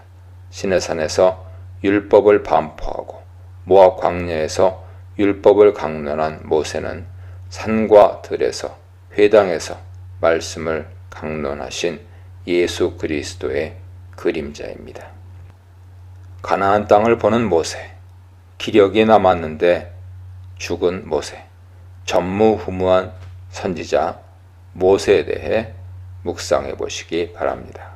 시내산에서 율법을 반포하고 모압 광야에서 율법을 강론한 모세는 산과 들에서 회당에서 말씀을 강론하신 예수 그리스도의 그림자입니다. 가나안 땅을 보는 모세, 기력이 남았는데 죽은 모세, 전무후무한 선지자 모세에 대해 묵상해 보시기 바랍니다.